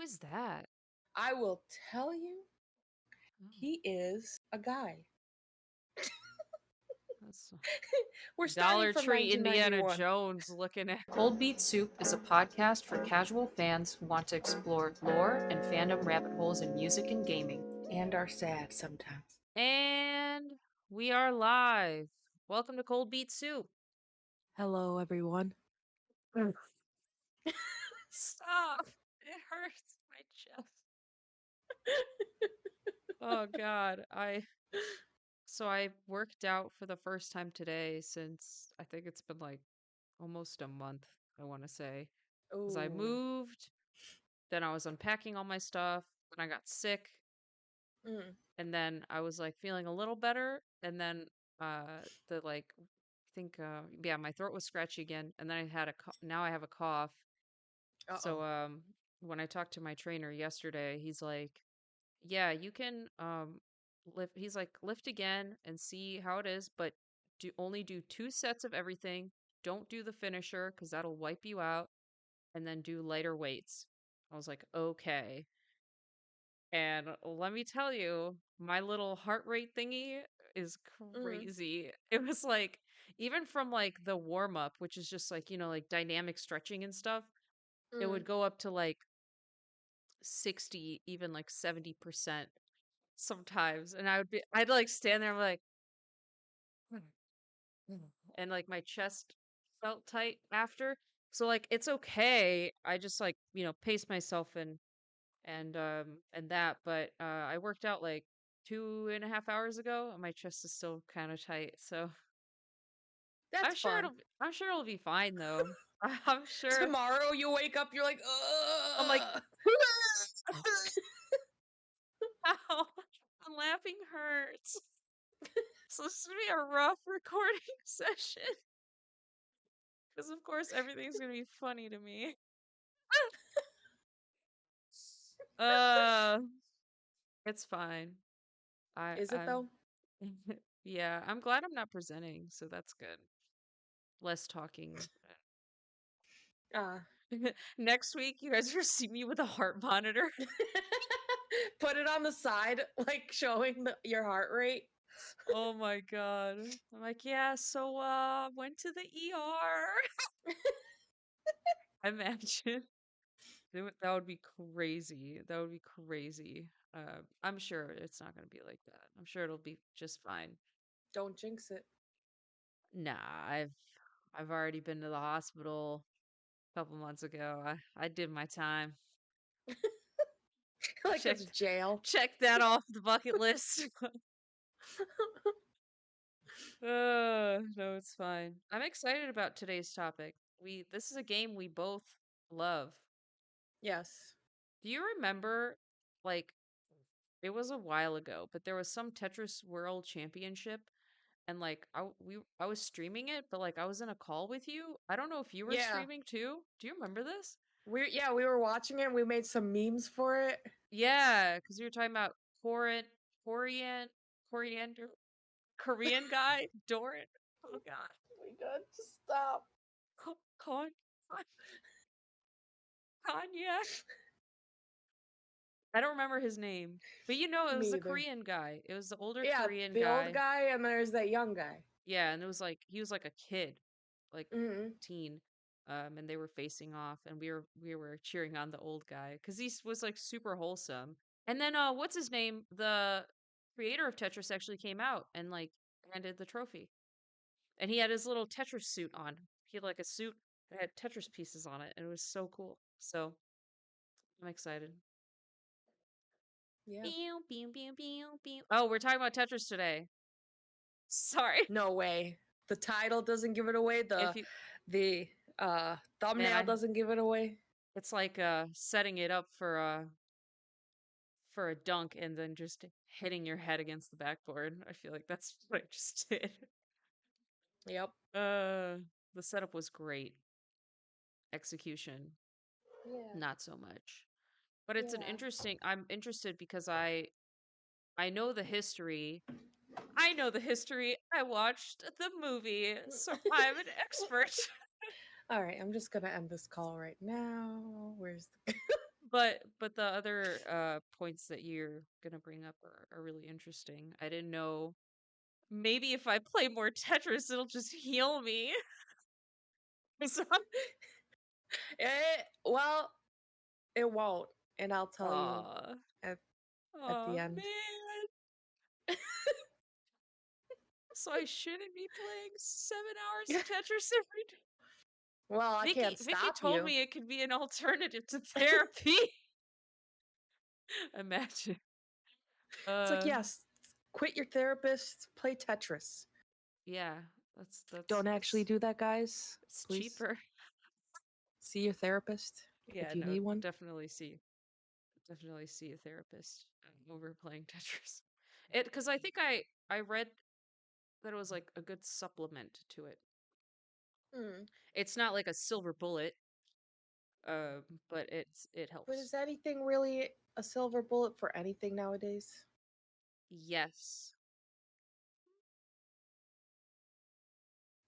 is that? I will tell you, Oh, he is a guy. that's We're starting Dollar from Tree Indiana 1991. Jones looking at. Cold Beet Soup is a podcast for casual fans who want to explore lore and fandom rabbit holes in music and gaming. And are sad sometimes. And we are live. Welcome to Cold Beet Soup. Hello, everyone. Stop. It hurts my chest. Oh God. I worked out for the first time today since I think it's been like almost a month, I want to say. Because I Oh. moved, then I was unpacking all my stuff, then I got sick, Mm. and then I was like feeling a little better, and then the like I think yeah, my throat was scratchy again, and then I had now I have a cough. So Uh-oh. when I talked to my trainer yesterday, he's like, "Yeah, you can lift." He's like, "Lift again and see how it is, but only do 2 sets of everything. Don't do the finisher because that'll wipe you out, and then do lighter weights." I was like, "Okay." And let me tell you, my little heart rate thingy is Mm. crazy. It was like, even from like the warm up, which is just like, like dynamic stretching and stuff, it Mm. would go up to like 60, even like 70% sometimes. And I'd like stand there and be like, and like my chest felt tight after. So like, it's okay. I just like, pace myself and that, but I worked out like 2.5 hours ago, and my chest is still kind of tight. So That's fun. I'm sure it'll be fine though. I'm sure. Tomorrow you wake up, you're like, I'm like, ugh. ow, I'm laughing hurts. So this is gonna be a rough recording session because of course everything's gonna be funny to me. uh, it's fine. Is it I'm though? yeah. I'm glad I'm not presenting, so that's good. Less talking. Uh. Next week, you guys will see me with a heart monitor. Put it on the side, like showing your heart rate. Oh my God. I'm like, yeah, so went to the ER. Imagine. That would be crazy. That would be crazy. I'm sure it's not gonna be like that. I'm sure it'll be just fine. Don't jinx it. Nah, I've already been to the hospital a couple months ago. I did my time. Like it's Checked jail. checked that off the bucket list. No, it's fine. I'm excited about today's topic. This is a game we both love. Yes. Do you remember, like, it was a while ago, but there was some Tetris World Championship, and like I was streaming it, but like I was in a call with you. I don't know if you were Yeah. streaming too. Do you remember this? We were watching it and we made some memes for it. Yeah, because we were talking about Corian, Coriander, Korean guy, Doran. Oh God, Oh my god, just stop. Con, Cognac. I don't remember his name, but it was Me the either. Korean guy. It was the older Yeah, Korean the old guy. guy and there's that young guy. Yeah, and it was like he was like a kid, like Mm-hmm. teen, and they were facing off, and we were cheering on the old guy because was like super wholesome. And then what's his name? The creator of Tetris actually came out and like handed the trophy, and he had his little Tetris suit on. He had like a suit that had Tetris pieces on it, and it was so cool. So I'm excited. Yeah. Pew, pew, pew, pew, pew. Oh, we're talking about Tetris today. Sorry. No way. The title doesn't give it away. If you The man, thumbnail doesn't give it away. it's like setting it up for a dunk and then just hitting your head against the backboard. I feel like that's what I just did. Yep. Uh the setup was great. Execution, Yeah. not so much. But it's an Yeah. interesting I'm interested because I know the history. I know the history. I watched the movie, so I'm an expert. All right, I'm just gonna end this call right now. Where's the But the other points that you're gonna bring up are really interesting. I didn't know maybe if I play more Tetris, it'll just heal me. So, Well, it won't, and I'll tell you aw, at at aw, the end. man. So I shouldn't be playing 7 hours of Tetris every day. Well, I can't Vicky stop told you. me it could be an alternative to therapy. Imagine. It's like, Uh, yes, quit your therapist, play Tetris. yeah, that's Don't actually it's do that, guys. it's Please cheaper. see your therapist Yeah, if you no, need one. definitely see a therapist over playing Tetris. It because I think I read that it was like a good supplement to it. Hmm. It's not like a silver bullet, but it But helps. is anything really a silver bullet for anything nowadays? Yes.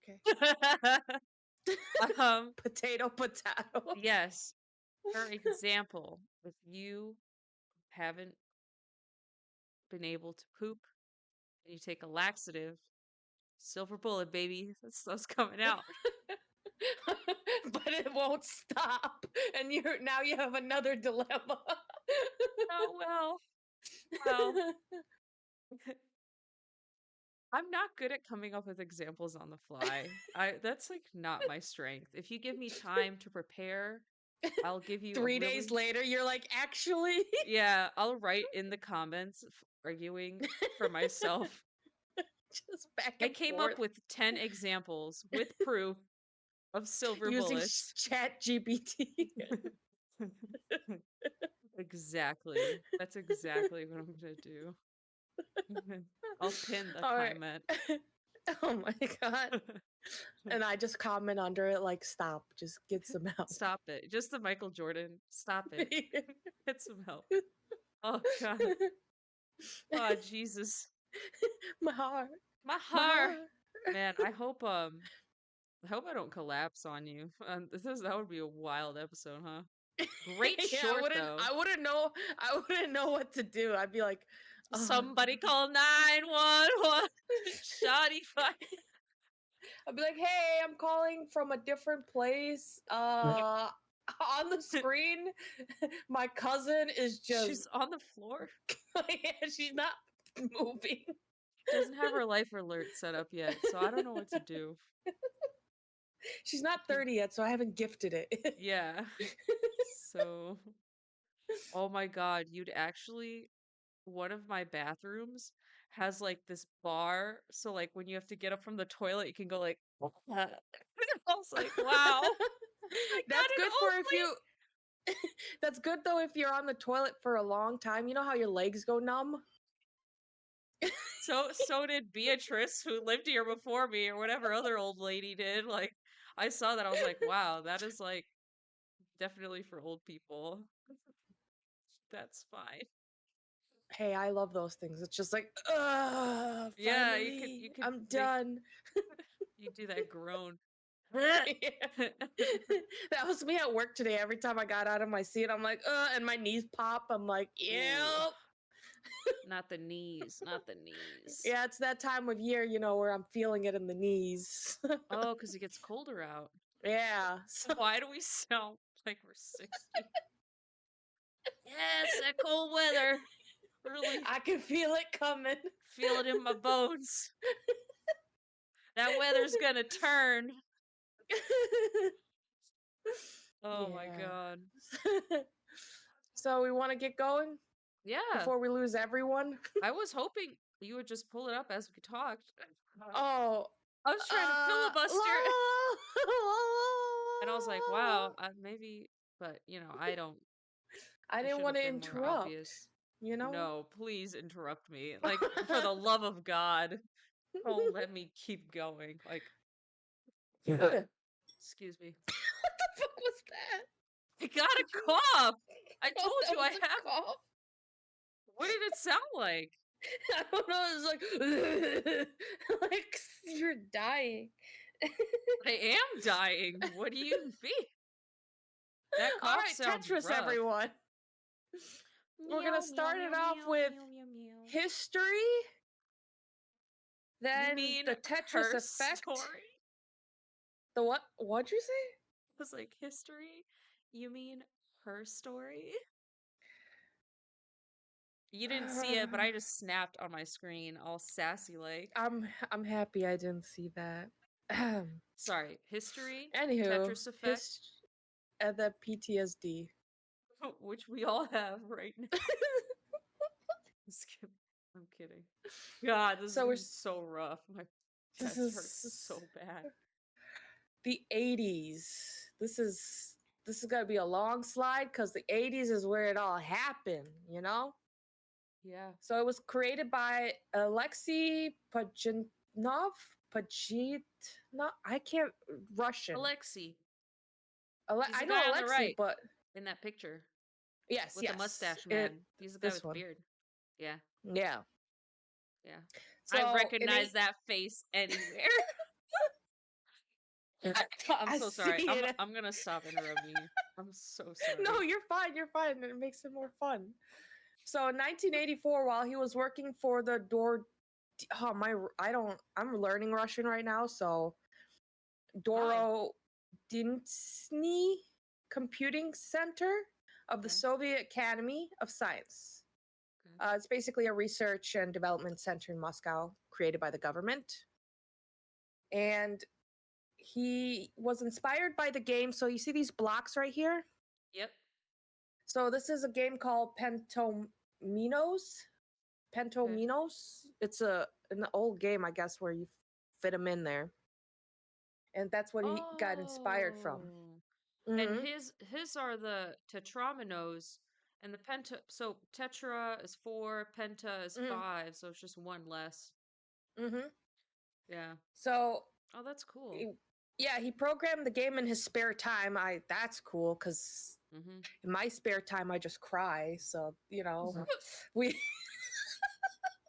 Okay. um, Potato, potato. yes. For example, if you haven't been able to poop and you take a laxative, silver bullet, baby, that stuff's coming out. But it won't stop, and you have another dilemma. Oh well. I'm not good at coming up with examples on the fly. I That's like not my strength. If you give me time to prepare, I'll give you a 3 days really later, you're like, actually, yeah, I'll write in the comments arguing for myself. just back I and came up forth with 10 examples with proof of silver using bullets. Chat GPT. Exactly. That's exactly what I'm gonna do. I'll pin the All right. comment. Oh my god. And I just comment under it like, stop, just get some help. Stop it. Just the Michael Jordan. Stop it. Get some help. Oh God. Oh Jesus. My heart, My my heart. heart. Man, I hope I don't collapse on you. That would be a wild episode, huh? Great Yeah, short though. I wouldn't know what to do. I'd be like, uh, Somebody call 911. Shoddy fight. I'd be like, hey, I'm calling from a different place. On the screen, my cousin is just She's on the floor. yeah, she's not moving. Doesn't have her life alert set up yet, so I don't know what to do. She's not 30 yet, so I haven't gifted it. Yeah. So, oh my God, you'd actually one of my bathrooms has like this bar, so like when you have to get up from the toilet, you can go like I was like, wow. I got That's an good for if you That's good though if you're on the toilet for a long time. You know how your legs go numb? so did Beatrice, who lived here before me, or whatever other old lady did. Like, I saw that, I was like, wow, that is like definitely for old people. That's fine. Hey, I love those things. It's just like, Yeah, finally, you could I'm make done. you do that groan. Yeah. That was me at work today. Every time I got out of my seat, I'm like, and my knees pop. I'm like, Ooh, yep. not the knees, not the knees. Yeah, it's that time of year, where I'm feeling it in the knees. Oh, because it gets colder out. Yeah. So Why do we sound like we're 60? Yeah, it's that cold weather. Really I can feel it coming. feel it in my bones. That weather's gonna turn. Oh my Yeah. God. So we want to get going Yeah, before we lose everyone. I was hoping you would just pull it up as we talked. Oh, I was trying to la, filibuster, la, la, and I was like, la, wow, maybe, but I don't. I I didn't should want have to been more interrupt, obvious. you know? No, please interrupt me. Like, for the love of God, don't let me keep going. Like, What excuse me. the fuck was that? I got Did a you? cough. I Oh, told that you was I a have. cough. What did it sound like? I don't know. It was like, like you're dying. I am dying. What do you mean? That All cough right, sounds Tetris, rough. everyone. We're gonna Meow, meow, start it meow, off meow, with meow, meow, meow. history, You then mean the Tetris her Effect. story? The what? What'd you say? I was like, history? You mean her story? You didn't see it, but I just snapped on my screen, all sassy like. I'm happy I didn't see that. Sorry, history, Anywho, Tetris Effect, his the PTSD. which we all have right now. Just kidding. I'm kidding. God, this is So gonna be so rough. My this chest hurts is so bad. the 80s. This is gonna be a long slide because the 80s is where it all happened, you know? Yeah. So it was created by Alexei Pajitnov. Pajitnov? I can't Russian. Alexi. He's the I know guy on the Alexei, right but in that picture yes, with the yes. mustache man. He's the guy This with the one. beard. Yeah, Yeah. yeah. I So in recognize eight that face anywhere. I'm I so see sorry. it. I'm gonna stop interrupting you. I'm so No, sorry. you're fine. You're fine. It makes it more fun. So in 1984, while he was working for the Door, oh my, I'm learning Russian right now. So Hi. Dorodintsny Computing Center of the Okay. Soviet Academy of Science. Okay. It's basically a research and development center in Moscow created by the government. And he was inspired by the game. So you see these blocks right here? Yep. So this is a game called Pentominos. Okay. Pentominos. It's an old game, I guess, where you fit them in there, and that's what he got inspired from. Oh. And Mm-hmm. his are the tetrominoes and the penta, so tetra is 4, penta is Mm-hmm. 5, so it's just one less. Mm-hmm. Yeah. So, Oh, that's cool. he- yeah, he programmed the game in his spare time. That's cool because Mhm. in my spare time I just cry. So we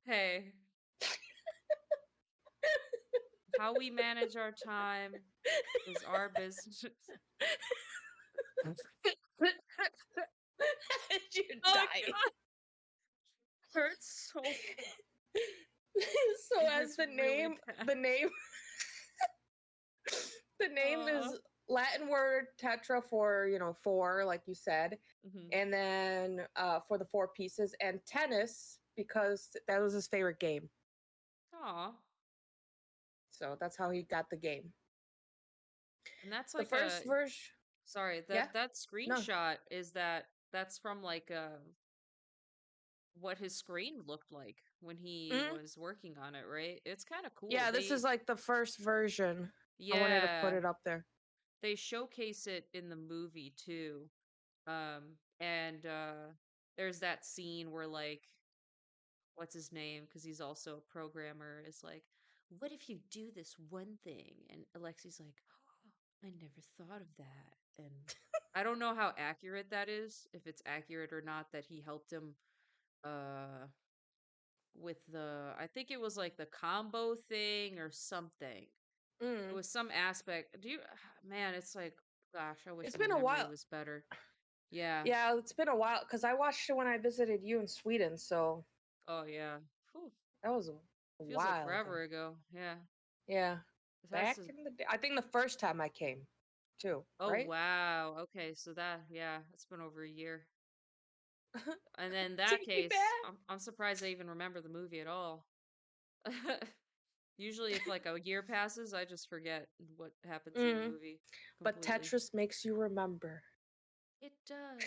Hey, how we manage our time is our business. you Oh die. god, hurts so bad. So It as hurts really bad. the name the name Uh, is Latin word tetra for four, like you said, mhm. and then for the four pieces, and tennis because that was his favorite game. Aw. So that's how he got the game. And that's The like a first version, sorry, yeah, that no, screenshot is that's from like what his screen looked like when he mm, was working on it, right? It's kind of cool. yeah, this is like the first version. I wanted to put Yeah, it up there. they showcase it in the movie too. And there's that scene where like what's his name because he's also a programmer is like, what if you do this one thing? And Alexi's like, oh, I never thought of that. And I don't know how accurate that is, if it's accurate or not that he helped him uh with the I think it was like the combo thing or something. It Mm. was some aspect. Do you man, it's like gosh, I wish It's my been a memory while. was better. Yeah. Yeah, it's been a while because I watched it when I visited you in Sweden. So Oh yeah. Whew. that was a Feels like while ago. forever ago. Yeah. Yeah, It has back to in the day. I think the first time I came, too. Oh Right? wow. Okay, so that yeah, it's been over a year. And then in that Take me case, back. I'm surprised I even remember the movie at all. Usually if like a year passes, I just forget what happens in the Mm. movie But completely. Tetris makes you remember. It does.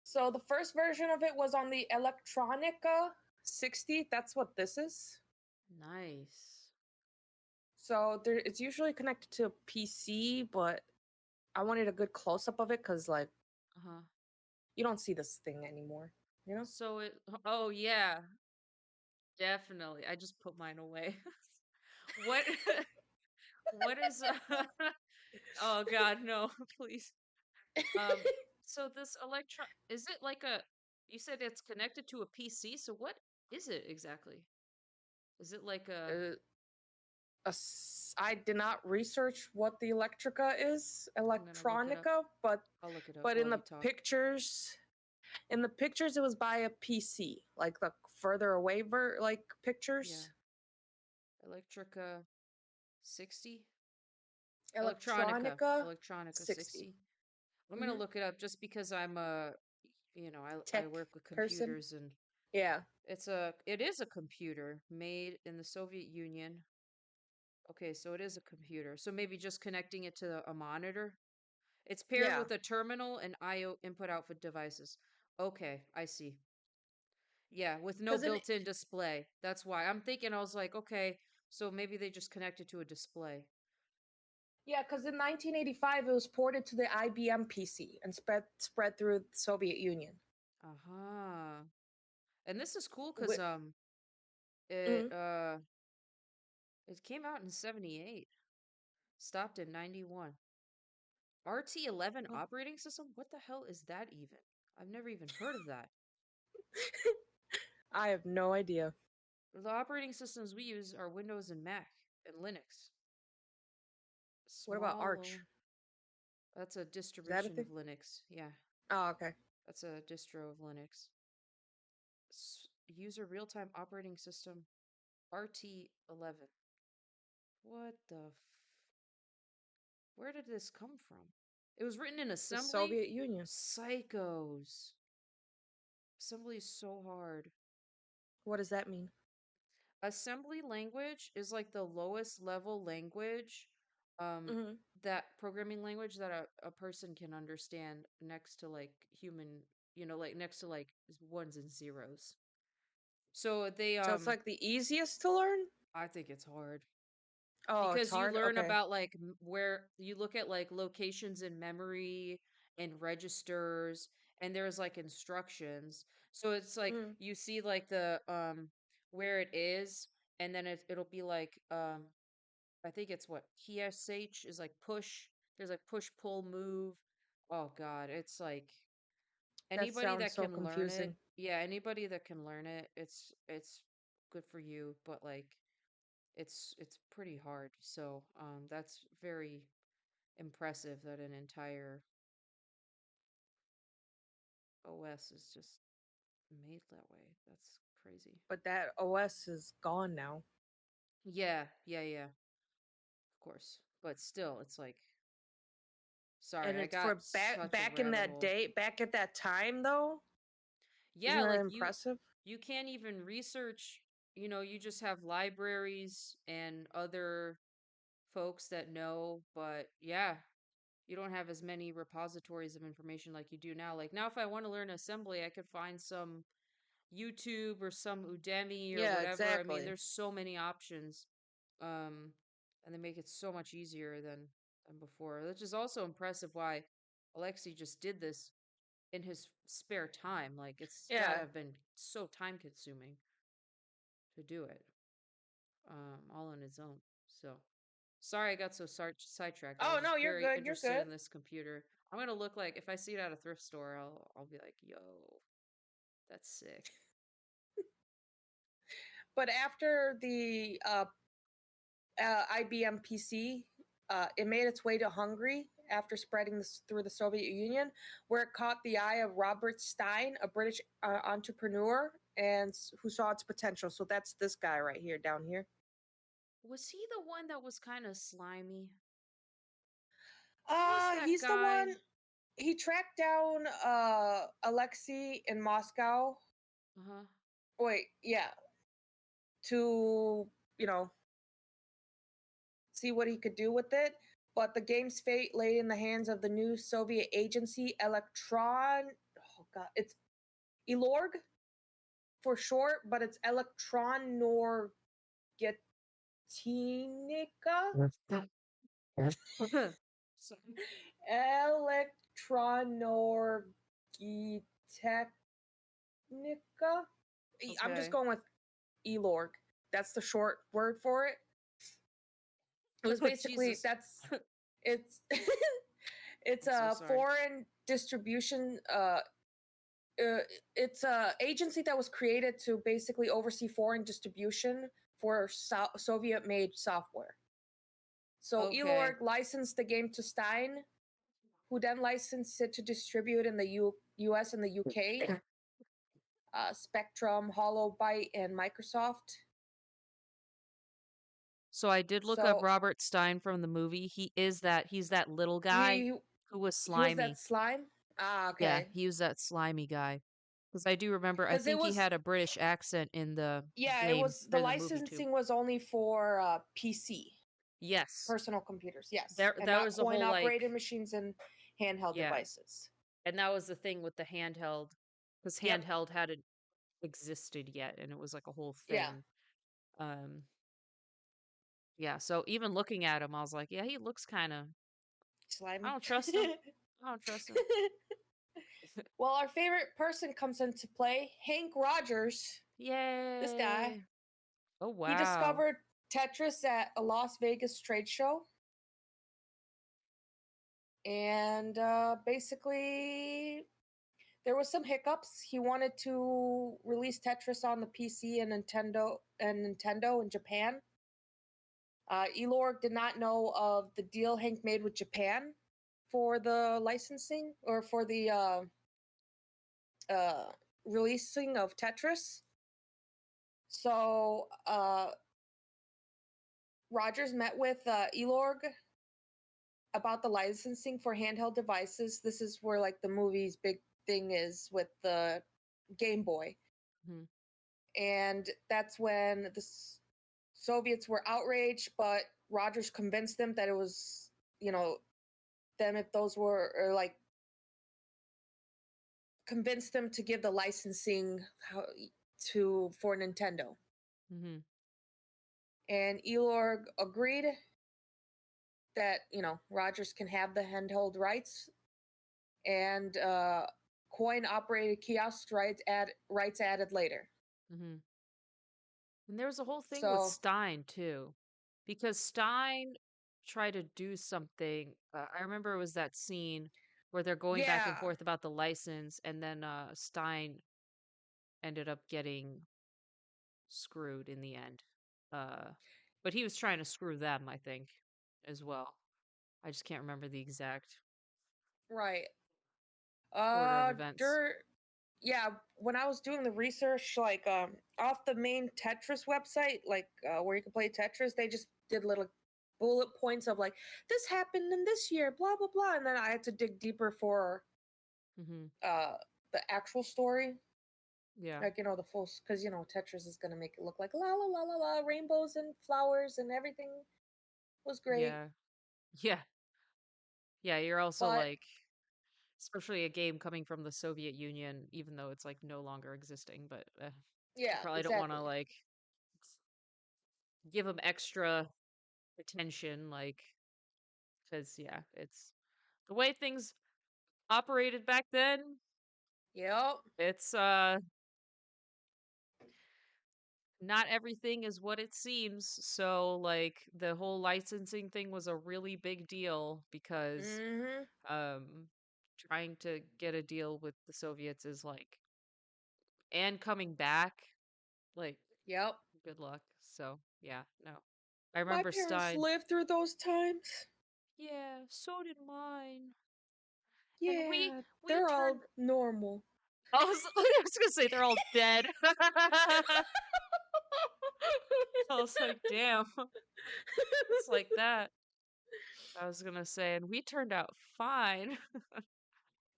So the first version of it was on the Electronica 60. That's what this is. Nice. So it's usually connected to a PC, but I wanted a good close up of it because, like, Uh-huh. you don't see this thing anymore. You know? So it oh yeah, definitely. I just put mine away. What what is Oh god, no, please. Um so this electron is it like a you said it's connected to a PC, so what is it exactly? Is it like a Uh, I did not research what the I'm gonna look it up. electronica, I'll look it up but while you talk. in the pictures it was by a PC, like the further away like Yeah. pictures. Electrica 60? Electronica. Electronica Electronica 60. 60. I'm gonna Mm-hmm. look it up just because I'm I Tech work with person. computers, and Yeah. it is a computer made in the Soviet Union. Okay, so it is a computer. So maybe just connecting it to a monitor. It's paired Yeah. with a terminal and IO input output devices. Okay, I see. Yeah, with no Because in built-in display. That's why. I'm thinking, I was like, okay, so maybe they just connect it to a display. Yeah, because in 1985 it was ported to the IBM PC and spread through the Soviet Union. Uh-huh. And this is cool because With, it mm, it came out in 78, stopped in 91. RT11 oh. operating system? What the hell is that even? I've never even heard of that. I have no idea. The operating systems we use are Windows and Mac and Linux. What about Small low. Arch? That's a Is that a distribution thing? of Linux. Yeah, Oh, okay. that's a distro of Linux. User real-time operating system RT11. What the Where did this come from? It was written in The assembly? Soviet Union. Psychos. Assembly is so hard. What does that mean? Assembly language is like the lowest level language, um, Hmm. that programming language that a person can understand next to like human, like next to like ones and zeros. So So it's like the easiest to learn? I think it's hard Oh, it's because you hard? learn Okay. about like where you look at like locations in memory and registers, and there's like instructions. So it's like Mm. you see like the where it is, and then it'll be like I think it's what PSH is like push. There's like push, pull, move. Oh God, it's like That anybody sounds that so can learn it. confusing. Yeah, anybody that can learn it, it's good for you. But like it's pretty hard. So that's very impressive that an entire OS is just made that way. That's crazy. But that OS is gone now. Yeah, yeah, yeah. Of course, but still, it's like sorry, And I it's got for such a back in rabbit that hole. day, back at that time though. Isn't Yeah, that like impressive? you can't even research, you just have libraries and other folks that know, but yeah, you don't have as many repositories of information like you do now. Like now if I want to learn assembly, I could find some YouTube or some Udemy or Yeah, whatever. I mean, exactly. there's so many options. Um and they make it so much easier than before. Which is also impressive why Alexei just did this in his spare time. Like it's got to Yeah. have been so time consuming to do it, all on his own. So sorry I got so sidetracked. I Oh was no, just you're very good. You're interested good. in this computer. I'm gonna look like if I see it at a thrift store, I'll be like, yo, that's sick. But after the IBM PC, it made its way to Hungary after spreading this through the Soviet Union, where it caught the eye of Robert Stein, a British entrepreneur, and who saw its potential. So that's this guy right here, down here. Was he the one that was kind of slimy? Who was that He's the guy? one. He tracked down Alexei in Moscow. Uh huh. Wait, yeah, to you know see what he could do with it. But the game's fate lay in the hands of the new Soviet agency, Electron. Oh God, it's Elorg for short, but it's Elektronorgetika. Sorry. Elektronorgeteknika. I'm just Okay. going with Elorg. That's the short word for it. It was Oh basically Jesus. that's it's it's I'm so a sorry. foreign distribution it's a agency that was created to basically oversee foreign distribution for Soviet-made software. So Okay. Elorg licensed the game to Stein, who then licensed it to distribute in the US and the UK, Spectrum, Holobyte, and Microsoft. So I did look up So Robert Stein from the movie. He's that little guy he who was he was that slimy. slime. Ah, Yeah, okay. he was that slimy guy. Because I do remember, I Because it think he was, had a British accent in the yeah, it game was the or in the movie too. licensing was only for PC, Yes. personal computers, yes, There and there not was a whole like coin-operated machines and handheld yeah. devices. And that was the thing with the handheld, because Yep. handheld hadn't existed yet and it was like a whole Yeah. thing. Um yeah, so even looking at him, I was like, yeah, he looks kind of I Slimy. don't trust him. I don't trust him. Well, our favorite person comes into play, Hank Rogers. This guy. Yay. Oh He wow. discovered Tetris at a Las Vegas trade show. And basically, there was some hiccups. He wanted to release Tetris on the PC and Nintendo in Japan. Elorg did not know of the deal Hank made with Japan for the licensing or for the uh, releasing of Tetris. So Rogers met with Elorg about the licensing for handheld devices. This is where like the movie's big thing is with the Game Boy. Hmm. And that's when the Soviets were outraged, but Rogers convinced them that it was, you know, them if those were or like convinced them to give the licensing to for Nintendo. Hmm. And Elorg agreed that Rogers can have the handheld rights and coin operated kiosk rights added later. Hmm. And there was a whole thing with So Stein too, because Stein tried to do something. I remember it was that scene where they're going back and yeah, forth about the license, and then Stein ended up getting screwed in the end. Uh, but he was trying to screw them, I think, as well. I just can't remember the exact right. order of events. Dirt. Yeah, when I was doing the research, like off the main Tetris website, like where you can play Tetris, they just did little bullet points of like this happened in this year, blah blah blah, and then I had to dig deeper for Hmm. uh the actual story, Yeah, like the full, because Tetris is gonna make it look like la la la la la rainbows and flowers and everything was great, yeah, yeah, yeah. You're also but like, especially a game coming from the Soviet Union, even though it's like no longer existing, but you yeah, probably don't want to exactly. like give them extra attention, like, because yeah, it's the way things operated back then. Yep. It's not everything is what it seems. So like the whole licensing thing was a really big deal because Mhm. um trying to get a deal with the Soviets is like, and coming back, like, Yep. good luck. So yeah, no. I My remember parents Stein. lived through those times. Yeah, so did mine. And Yeah, we they're turned all normal. I was gonna say they're all dead. I was like, damn, it's like that. I was gonna say, and we turned out fine.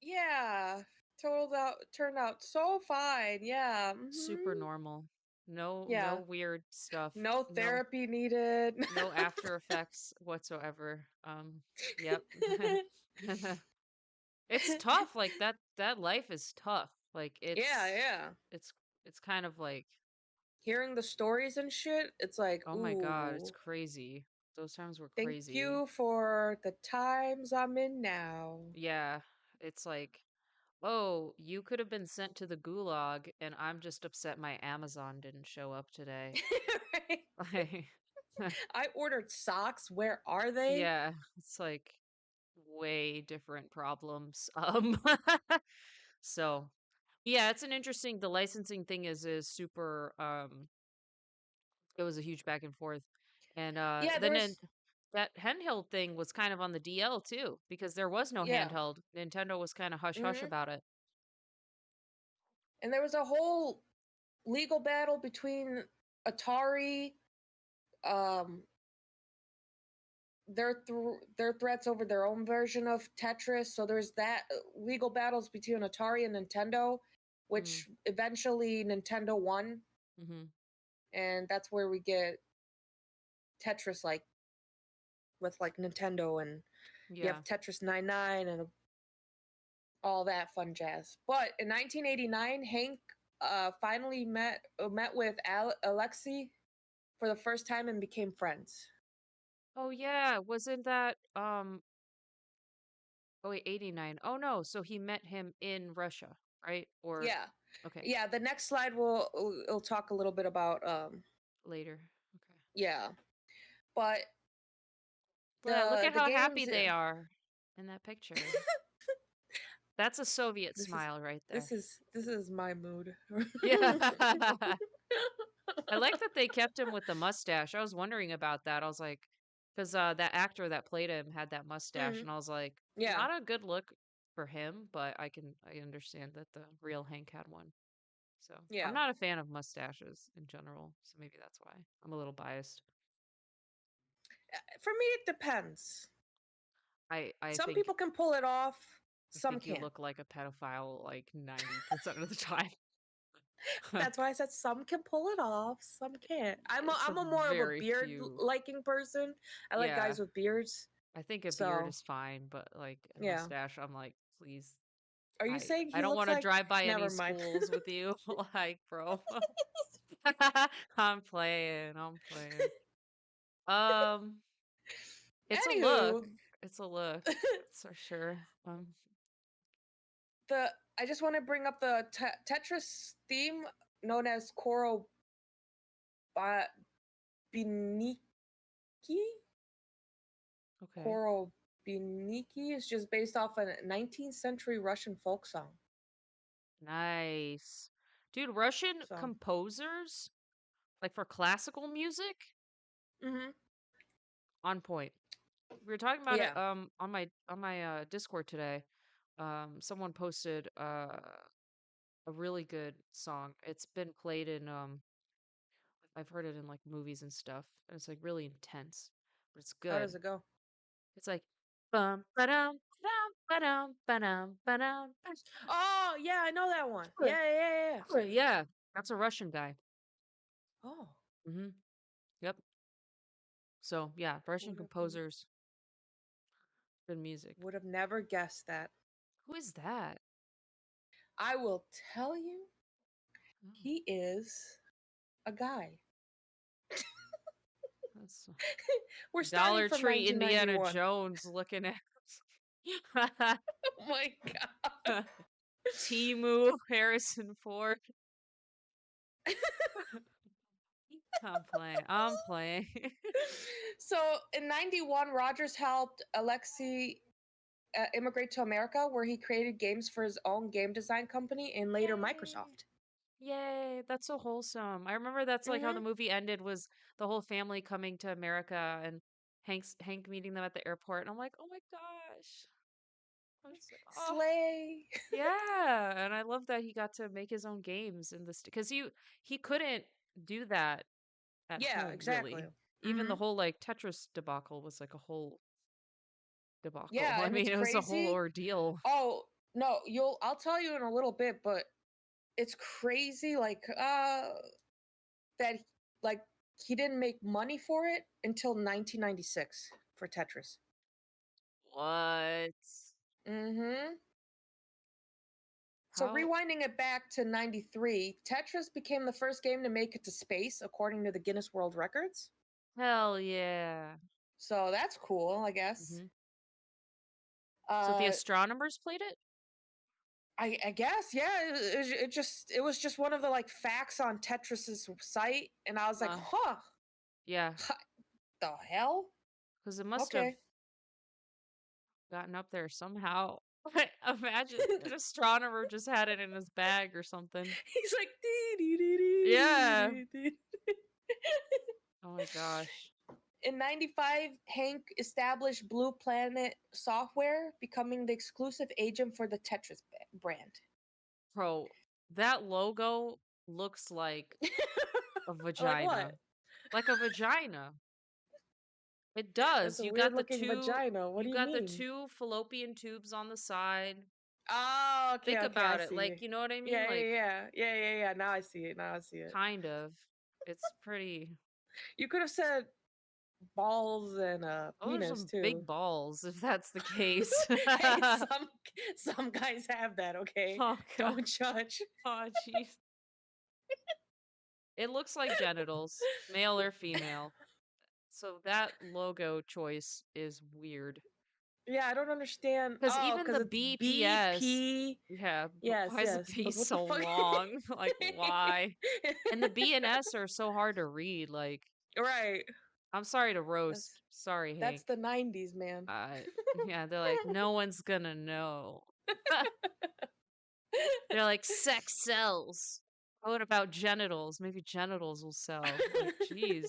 Yeah, turned out so fine. Yeah. Super Mhm. normal. No Yeah. weird stuff. No No therapy needed. no after effects whatsoever. Yep. It's tough. Like that life is tough. Like Yeah, yeah. it's it's kind of like, Hearing the stories and shit, it's like, oh my God, it's ooh, crazy. Those times were thank crazy. you for the times I'm in now. Yeah. It's like, oh, you could have been sent to the gulag and I'm just upset my Amazon didn't show up today. Right? Like I ordered socks. Where are they? yeah, it's like way different problems. So yeah, it's an interesting, the licensing thing is super It was a huge back and forth. And Yeah, there then was that handheld thing was kind of on the DL too, because there was no yeah. handheld. Nintendo was kind of hush hush Hmm. about it. And there was a whole legal battle between Atari, um, their threats over their own version of Tetris. So there's that legal battles between Atari and Nintendo, Mm, which eventually Nintendo won, mm-hmm. and that's where we get Tetris, like with like Nintendo, and you Yeah. have Tetris 99 and all that fun jazz. But in 1989, Hank finally met with Alexei for the first time and became friends. Oh yeah, wasn't that oh wait, 89. Oh no, so he met him in Russia, right? Or Yeah, okay, yeah. The next slide will talk a little bit about later. Okay. yeah, but Look at the how happy games. they are in that picture. That's a Soviet This is smile right there. this is my mood. Yeah. I like that they kept him with the mustache. I was wondering about that. I was like, because that actor that played him had that mustache, Hmm. and I was like, Yeah, not a good look for him, but I understand that the real Hank had one. So I'm yeah. not a fan of mustaches in general, so maybe that's why I'm a little biased. For me, it depends. I Some think people can pull it off. I Some think you can't. look like a pedophile like 90% of the time. That's why I said some can pull it off, some can't. I'm a, It's a I'm a more of a very beard few. liking person. I like Yeah, guys with beards. I think a beard So is fine, but like a yeah. mustache, I'm like, please. Are you I saying I he don't looks want to like? drive by any Never mind. schools with you, like, bro. I'm playing. I'm playing. Um, it's a look. Anywho, It's a look. That's for sure. the I just want to bring up the Tetris theme known as Ba- Biniki. Okay. Korobiniki is just based off a 19th century Russian folk song. Nice. Dude, Russian So, composers, like for classical music, hmm, on point. We were talking about it yeah, on my Discord today. Someone posted a really good song. It's been played in I've heard it in like movies and stuff. And it's like really intense, but it's how good. does it go? It's like bum ba-dum ba-dum ba-dum ba-dum Oh, yeah, I know that one. ba-dum. Yeah, yeah, yeah, yeah. Yeah, that's a Russian guy. Oh, Mhm. Yep. So, yeah, Russian would have composers, good music. would have never guessed that. Who is that? I will tell you, Oh, he is a guy. that's We're starting Dollar from Tree Indiana 1991. Jones looking at Oh my god. Timu Harrison Ford. I'm playing. I'm playing. So in 91, Rogers helped Alexei immigrate to America, where he created games for his own game design company and later Yay. Microsoft. Yay, that's so wholesome. I remember that's like how the Hmm. movie ended was the whole family coming to America and Hank meeting them at the airport. And I'm like, oh my gosh. I was like, oh Slay. yeah. And I love that he got to make his own games in this because he couldn't do that at Yeah, home, exactly. really. Even Hmm. the whole like Tetris debacle was like a whole debacle. Yeah, I and it's mean, it was a whole crazy. ordeal. Oh no, I'll tell you in a little bit, but it's crazy. Like that, like he didn't make money for it until 1996 for Tetris. What? Hmm. So How? rewinding it back to 93, Tetris became the first game to make it to space according to the Guinness World Records. Hell yeah. So that's cool, I guess. Hmm. So the Uh astronomers played it? I guess, yeah, it was just one of the like facts on Tetris's site, and I was like, Uh, huh, yeah. the hell? Because it must have Okay. gotten up there somehow. Imagine an astronomer just had it in his bag or something. He's like, Yeah. "Dee, dee, dee, dee, dee, dee." Oh my gosh. In 95, Hank established Blue Planet Software, becoming the exclusive agent for the Tetris brand. Bro, that logo looks like a Like what? vagina. Like a vagina. It That's does. a weird looking vagina. What You do you got the mean? two fallopian tubes on the side. Oh, Think okay, okay, I about it. Like, see. you know what I mean? Yeah, yeah, Like, yeah, yeah, yeah, yeah. Now I see it. Now I see it. kind of. It's pretty. You could have said balls and Oh, there's penis some too. big balls if that's the case. Hey, some guys have that. Okay, Oh god. don't judge. Oh jeez. It looks like genitals, male or female. So that logo choice is weird. Yeah, I don't understand. Because Oh, even because the it's BPS, BP. yeah, Yes, why is the yes. B But what the so fuck? long? Like, why? And the B and S are so hard to read. Like, Right. I'm sorry to That's roast. Sorry, that's Hank. the 90s, man. Uh, yeah, they're like, no one's gonna know. They're like, sex sells. What about genitals? Maybe genitals will sell. Like, jeez.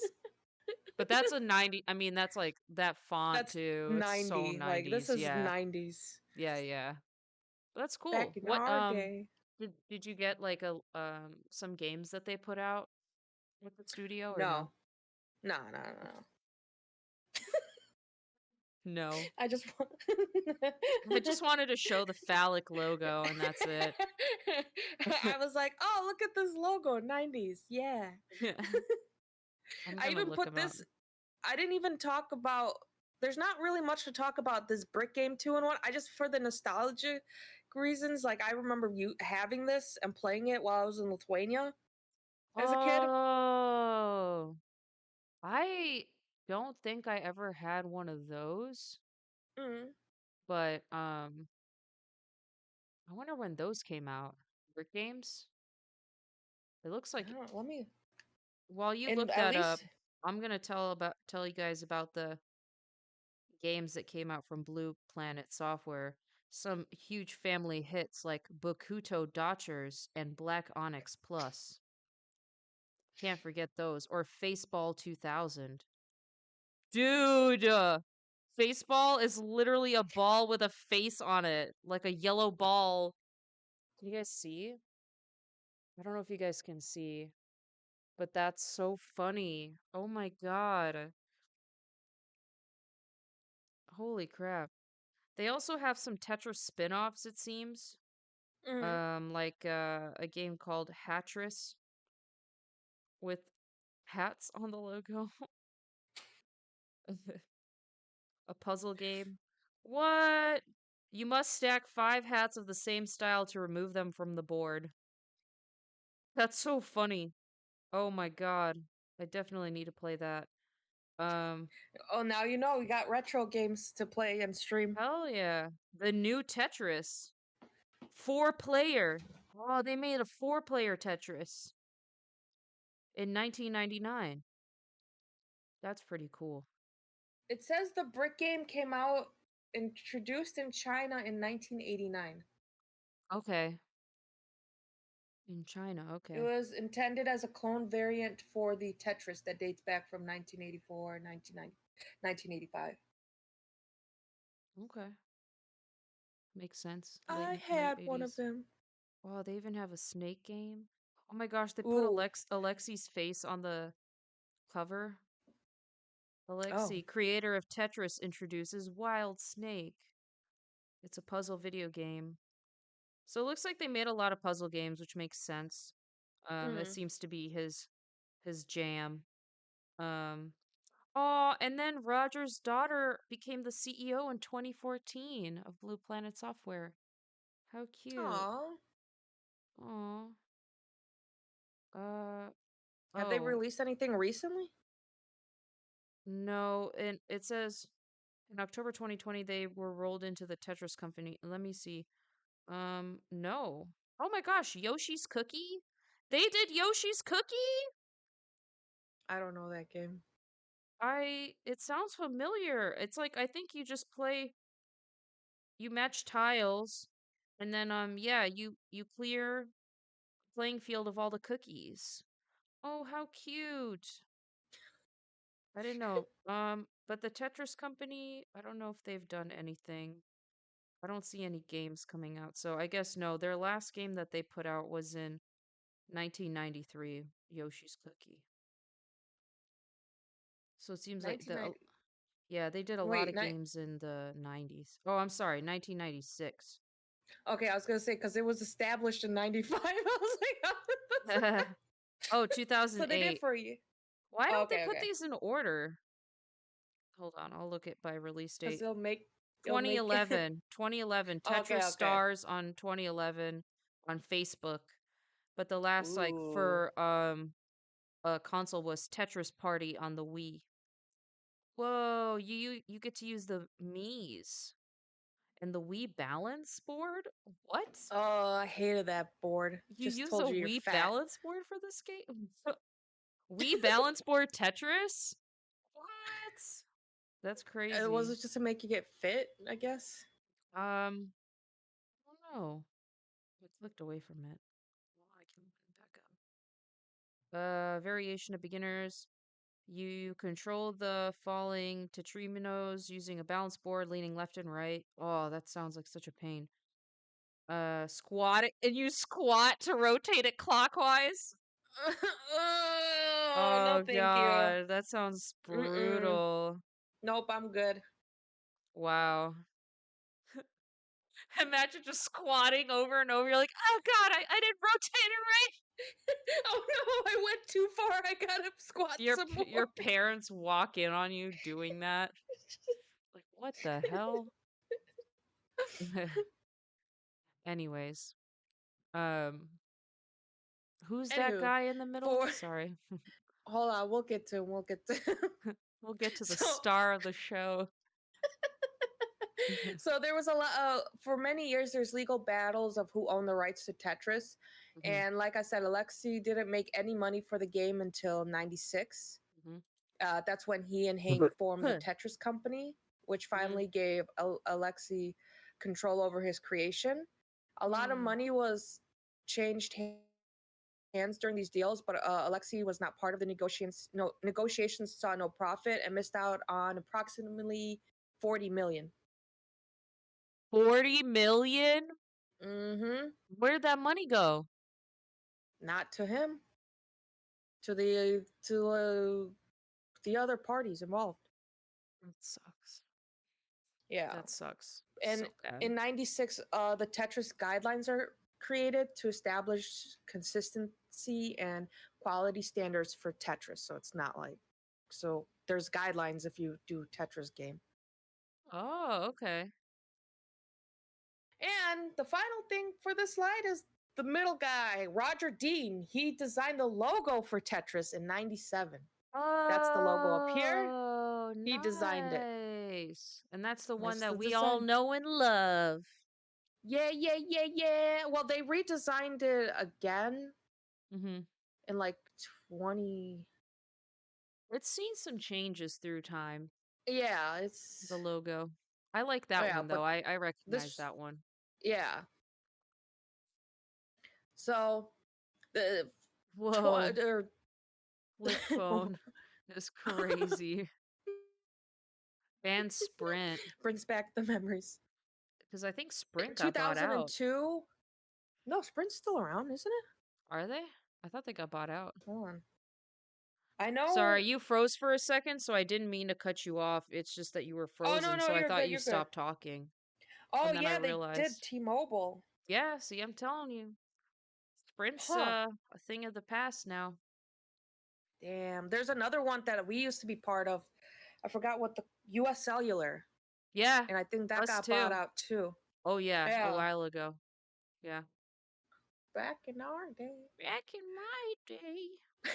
But that's a 90. I mean, that's like that font That's too. It's so 90. Like this 90s. is Yeah. 90s. Yeah, yeah. That's Back cool. in What our day. did you get like a some games that they put out with the studio or no? No. No, no, no. No. I just want I just wanted to show the phallic logo and that's it. I was like, "Oh, look at this logo, 90s." Yeah. Yeah. I'm I gonna even look put them up. this I didn't even talk about there's not really much to talk about this brick game 2-in-1. I just for the nostalgia reasons, like I remember you having this and playing it while I was in Lithuania as a kid. Oh, I don't think I ever had one of those, Mm. but I wonder when those came out. Brick games? It looks I like don't let me while you and look at that up, least I'm gonna tell you guys about the games that came out from Blue Planet Software. Some huge family hits like Bokuto Dodgers and Black Onyx Plus. Can't forget those. Or Faceball 2000. Dude, Faceball is literally a ball with a face on it, like a yellow ball. Can you guys see? I don't know if you guys can see, but that's so funny. Oh my god. Holy crap. They also have some Tetris spin-offs, it seems. mm. Like a game called Hatris with hats on the logo. A puzzle game. What? You must stack 5 hats of the same style to remove them from the board. That's so funny. Oh my god. I definitely need to play that. Um, Oh, now you know we got retro games to play and stream. hell yeah. The new Tetris. 4 player. Oh, they made a 4 player Tetris in 1999. That's pretty cool. It says the brick game came out introduced in China in 1989. Okay. In China, It okay. was intended as a clone variant for the Tetris that dates back from 1984, 1985. Okay. Makes sense. I Late had one of 80s. them. Wow, they even have a snake game. Oh my gosh, they put Ooh. Alexi's face on the cover. Oh. Alexi, creator of Tetris, introduces Wild Snake. It's a puzzle video game. So it looks like they made a lot of puzzle games, which makes sense. That Mm. seems to be his jam. Um, oh, and then Roger's daughter became the CEO in 2014 of Blue Planet Software. How cute. Aw. Oh. Uh Have they oh. released anything recently? No, and it says in October 2020 they were rolled into the Tetris company. Let me see. No. Oh my gosh, Yoshi's Cookie? They did Yoshi's Cookie? I don't know that game. It sounds familiar. It's like I think you just you match tiles and then yeah, you clear playing field of all the cookies. Oh, how cute. I didn't know. But the Tetris company, I don't know if they've done anything. I don't see any games coming out. So I guess no, their last game that they put out was in 1993, Yoshi's Cookie. So it seems like the 1990. yeah, they did a lot Wait, of games in the 90s. Oh, I'm sorry, 1996. okay, I was gonna say because it was established in '95. I was like, Oh, so they did 2008. for you. Why don't they Okay, put okay. these in order? Hold on, I'll look it by release Because date. it'll make it. 2011. Okay, Tetris okay. stars on 2011 on Facebook. But the last like Ooh. for console was Tetris Party on the Wii. Whoa, you get to use the Mii's and the Wii balance board? What? Oh, I hated that board. You Just use a told you you're Wii fat. balance board for this game? Wii balance board Tetris? What? That's Was crazy. it just to make you get fit? I guess. I don't know. I clicked away from it. Well, I can open it back up. Variation of beginners. You control the falling tetriminos using a balance board, leaning left and right. Oh, that sounds like such a pain. Squat it, and you squat to rotate it clockwise. Oh, no, Oh thank you. God, that sounds Mm-mm. brutal. Nope, I'm good. Wow. Imagine just squatting over and over. You're like, oh God, I didn't rotate it right. Oh no, I went too far. I gotta squat some Your more. parents walk in on you doing that. Like, what the hell? Anyways, um, who's that Anywho, guy in the middle? for Sorry. hold on, we'll get to him. We'll get to him. We'll get to the So star of the show. so there was a lot for many years there's legal battles of who owned the rights to Tetris. Mhm, And like I said, Alexei didn't make any money for the game until 96. mhm, That's when he and Hank formed the huh, Tetris company, which mhm, finally gave Alexei control over his creation. A lot of mm. money was changed hands during these deals, but Alexei was not part of the negotiations. No negotiations, saw no profit and missed out on approximately 40 million. 40 million? Mm-hmm. Where'd that money go? Not to him, to the other parties involved. That sucks. Yeah. That sucks And so bad. in 96, the Tetris guidelines are created to establish consistency and quality standards for Tetris. So it's not like, so there's guidelines if you do Tetris game. Oh, okay. And the final thing for this slide is the middle guy, Roger Dean. He designed the logo for Tetris in 97. That's the logo up here. Oh, He designed it. nice. And that's the one That's that the we all design. know and love. Yeah, yeah, yeah, yeah. Well, they redesigned it again Hmm. in like 20. It's seen some changes through time, Yeah, the it's logo. I like that yeah, one though. but I recognize this that one. yeah. So the Whoa, or flip phone is crazy. And Sprint, brings back the memories. because I think Sprint In got bought out. 2002, no, Sprint's still around, isn't it? Are they? I thought they got bought out. Hold on. I Sorry, know. you froze for a second, so I didn't mean to cut you off. It's just that you were Oh no, frozen, no, so I you're thought good. you You're good. stopped talking. Oh And then I yeah, they did realized, T-Mobile. yeah, see, I'm telling you, Sprint's Huh. a thing of the past now. Damn. There's another one that we used to be part of. I forgot what the U.S. Cellular, Yeah, and I think that us got bought too. out too. Oh yeah, a Yeah, while ago. Yeah. back in our day. Back in my day.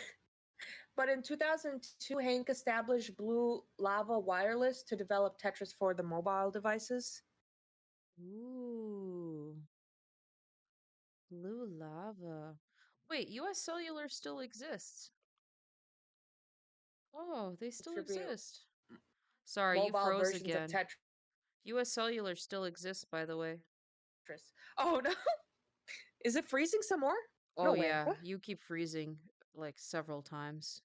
But in 2002, Hank established Blue Lava Wireless to develop Tetris for the mobile devices. Ooh, blue lava. Wait, US Cellular still exists. Oh, they still Distribute exist. Sorry, you mobile froze versions of again. Tetris. US Cellular still exists, by the way. Oh no. Is it freezing some more? Oh No way. yeah, What? you keep freezing like several times.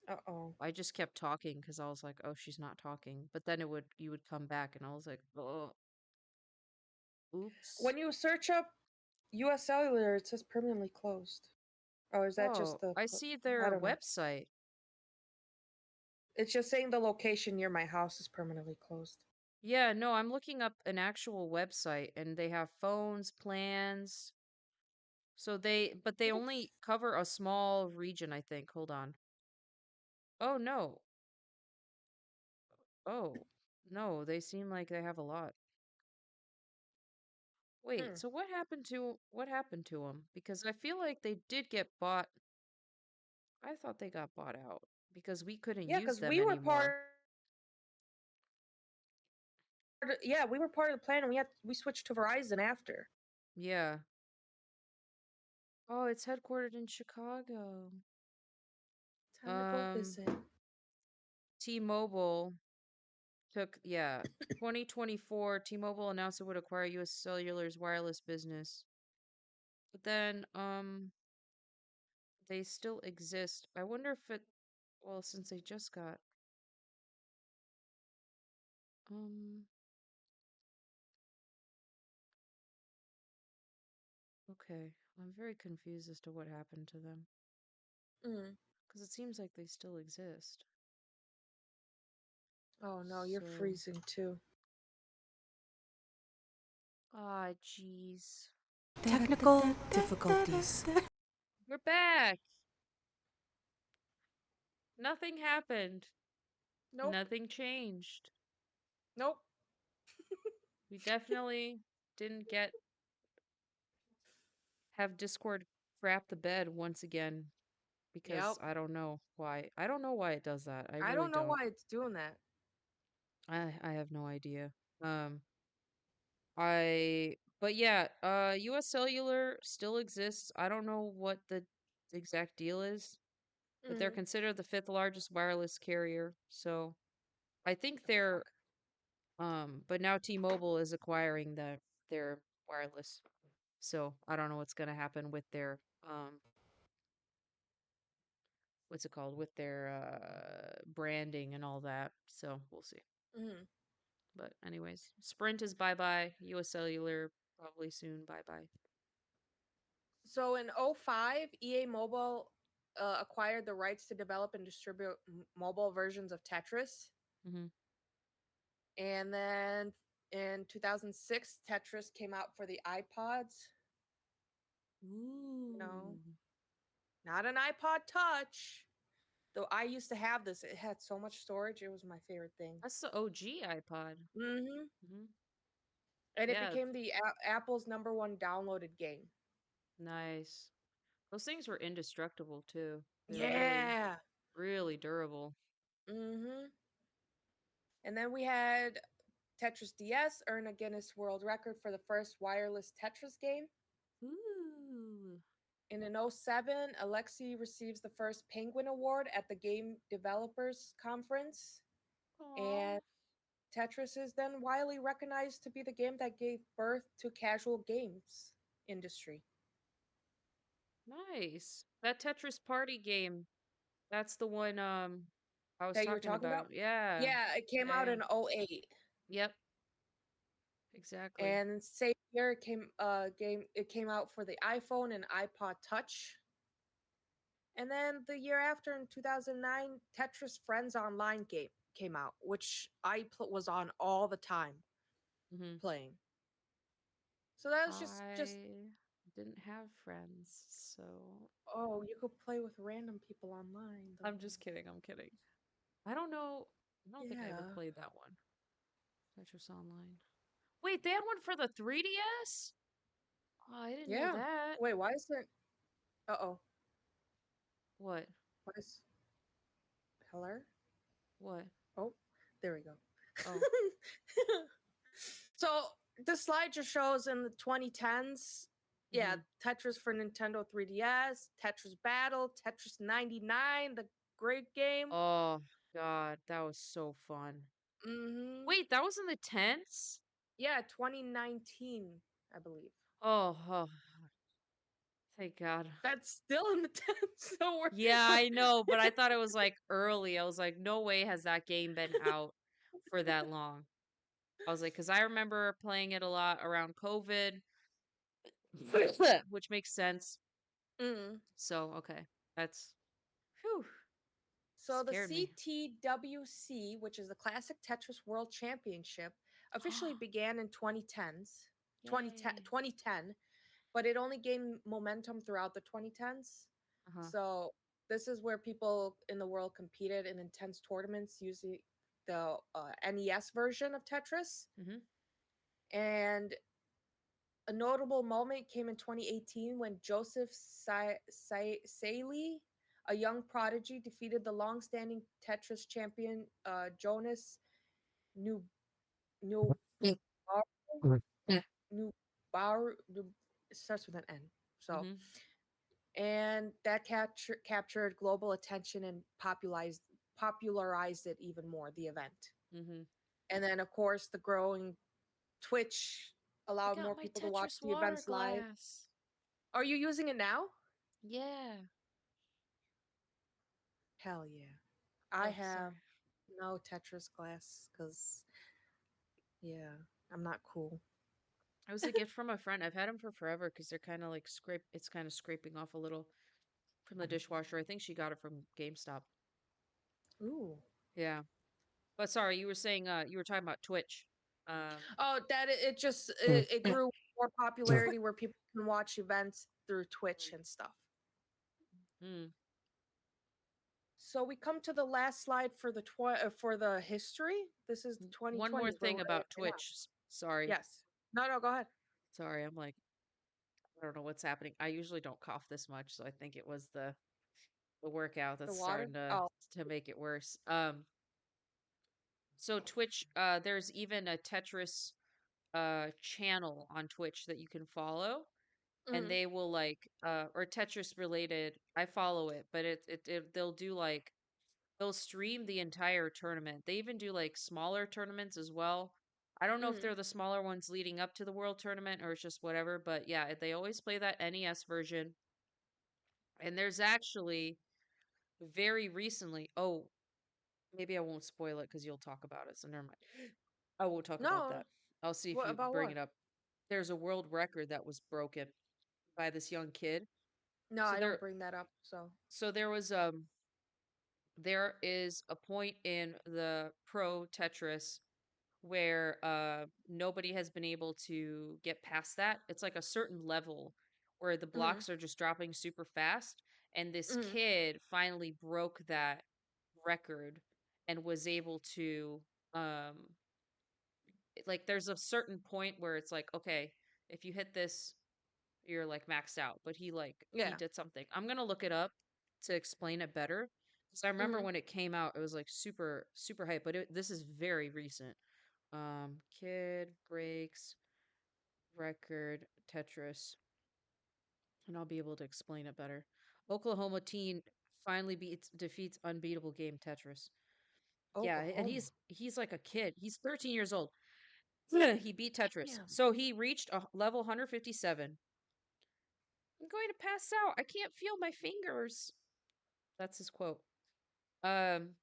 Uh-oh. I just kept talking because I was like, "Oh, she's not talking." But then you would come back, and I was like, "Oh, oops." When you search up US Cellular, it says permanently closed. Oh, is that just Oh, the I pl see I their don't know. website. It's just saying the location near my house is permanently closed. Yeah, no, I'm looking up an actual website, and they have phones, plans. But they What only if cover a small region, I think. Hold on. Oh, no. Oh, no, they seem like they have a lot. Wait, hmm. so what happened to them? Because I feel like they did get bought. I thought they got bought out because we couldn't Yeah, use because them we were anymore. we were part of the plan, and we switched to Verizon after. Yeah. Oh, it's headquartered in Chicago. Time to go Um, visit. T-Mobile yeah, 2024, T-Mobile announced it would acquire US Cellular's wireless business. But then, they still exist. I wonder if well, since they just got, um, okay. I'm very confused as to what happened to them. Mm. Because it seems like they still exist. Oh no, you're So, freezing too. ah, jeez. Technical difficulties. We're back! Nothing happened. Nope. Nothing changed. Nope. We definitely didn't have Discord crap the bed once again because Yep. I don't know why. I don't know why it does that. I I really don't know don't. why it's doing that. I have no idea. Um but yeah, US Cellular still exists. I don't know what the exact deal is, but they're Mm. considered the fifth largest wireless carrier. So I think The they're fuck? but now T-Mobile is acquiring their wireless. So I don't know what's gonna happen with their what's it called with their branding and all that. So we'll see. Mm. But anyways, Sprint is bye bye. US Cellular probably soon bye bye. So in '05, EA Mobile acquired the rights to develop and distribute mobile versions of Tetris. Hmm. And then in 2006, Tetris came out for the iPods. You know, Ooh, not an iPod Touch. Though I used to have this. It had so much storage. It was my favorite thing. that's the OG iPod. Hmm. Hmm. And it Yeah, became the Apple's #1 downloaded game. nice. Those things were indestructible too. They're really, Yeah. really durable. Hmm. And then we had Tetris DS earn a Guinness World Record for the first wireless Tetris game. Ooh, And in '07, Alexei receives the first Penguin Award at the Game Developers Conference. aw, And Tetris is then widely recognized to be the game that gave birth to casual games industry nice. That Tetris party game. That's the one I was that you were talking talking about. about. Yeah. Yeah, it came Yeah, out yeah. in '08. Yep, exactly. And same year it came out for the iPhone and iPod Touch. And then the year after in 2009, Tetris Friends Online game came out, which was on all the time Hmm. playing. So that was just I didn't have friends, so oh, you could play with random people online I'm though. just kidding. I'm kidding. I don't know. I don't think I ever Yeah. played that one. Tetris Online. Wait, they had one for the 3DS? Oh, I didn't know Yeah. that. Wait, why is there uh-oh. What? What is hello? What? Oh, there we go. Oh. So the slide just shows in the 2010s, yeah, Hmm. Tetris for Nintendo 3DS, Tetris Battle, Tetris 99, the great game. Oh, God, that was so fun. Mm-hmm. Wait, that was in the tents? Yeah, 2019, I believe. Oh, oh, Thank God. That's still in the 10s, so Yeah, we're I know, but I thought it was, like, early. I was like, "No way has that game been out for that long." I was like, "'Cause I remember playing it a lot around COVID, which makes sense. Mm. So, okay. That's whew, So the scared me. CTWC, which is the Classic Tetris World Championship, officially began in Yay. 2010, but it only gained momentum throughout the 2010s. Uh-huh. So this is where people in the world competed in intense tournaments using the NES version of Tetris. Mhm. And a notable moment came in 2018 when Joseph Saley, a young prodigy, defeated the long-standing Tetris champion Jonas New New New it starts with an N. So, Mhm. and that captured global attention and popularized it even more, the event. Mhm. And then, of course, the growing Twitch I allowed got more my people to watch Tetris the water events live. glass. Are you using it now? Yeah. Hell yeah. I Oh, have sorry. no Tetris glass because, yeah, I'm not cool. It was a gift from a friend. I've had them for forever because they're kind of like it's kind of scraping off a little from the dishwasher. I think she got it from GameStop. Ooh. Yeah. But sorry, you were saying you were talking about Twitch. Um Oh, that it grew more popularity where people can watch events through Twitch and stuff. mm. So we come to the last slide for for the history. This is the One more 2020s where thing we're at about right now. Twitch. Sorry. Yes. No, no, go ahead. Sorry. I'm like I don't know what's happening. I usually don't cough this much, so I think it was the workout The that's water? starting Oh. to make it worse. So Twitch, there's even a Tetris channel on Twitch that you can follow, and Mhm. they will like or Tetris related. I follow it, but they'll do like they'll stream the entire tournament. They even do like smaller tournaments as well. I don't know if Mhm. they're the smaller ones leading up to the world tournament or it's just whatever, but yeah, they always play that NES version. And there's actually very recently, oh, maybe I won't spoil it because you'll talk about it, so never mind. I won't talk about No. that. I'll see if What you about bring it what? up. There's a world record that was broken by this young kid. No, So I don't there bring that up. So. so there is a point in the pro Tetris where nobody has been able to get past that. It's like a certain level where the Mhm. blocks are just dropping super fast and this Mhm. kid finally broke that record and was able to um like there's a certain point where it's like okay, if you hit this you're like maxed out, but he Yeah. did something. I'm going to look it up to explain it better because I remember Mhm. when it came out it was like super hype, but this is very recent. Kid breaks record Tetris, and I'll be able to explain it better. Oklahoma teen finally defeats unbeatable game Tetris. Yeah, and Oklahoma. he's like a kid. He's 13 years old. He beat Tetris. Damn. So he reached a level 157. I'm going to pass out. I can't feel my fingers. That's his quote. Um,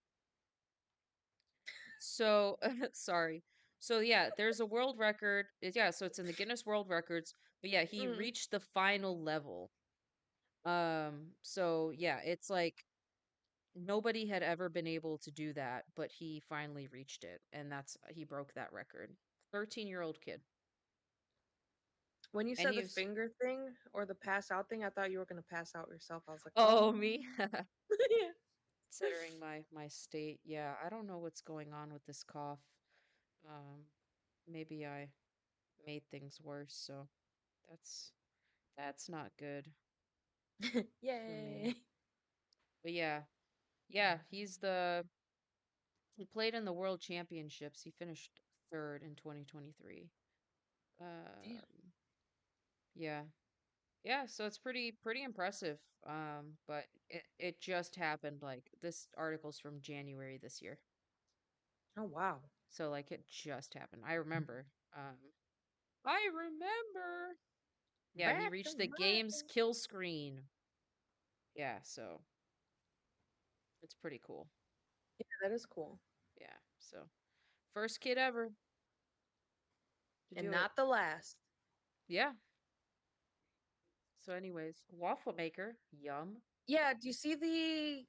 so sorry. So yeah, there's a world record. Yeah, so it's in the Guinness World Records. But yeah, he Mhm. reached the final level. So yeah, it's like nobody had ever been able to do that, but he finally reached it, and he broke that record. 13-year-old kid. When you And said he the was, finger thing or the pass out thing, I thought you were gonna pass out yourself. I was like, oh, oh. me. Yeah. Considering my state, yeah, I don't know what's going on with this cough. Um, maybe I made things worse, so that's that's not good for me. Yay. But yeah, yeah, he played in the World Championships. He finished third in 2023. Damn. Um, yeah. Yeah, so it's pretty impressive. But it just happened like this article's from January this year. Oh wow. So like it just happened. I remember. I remember. Yeah, he Back to reached the game's mine. kill screen. Yeah, so it's pretty cool. Yeah, that is cool. Yeah, so first kid ever to And do it. not the last. Yeah. So anyways, waffle maker, yum. Yeah, do you see the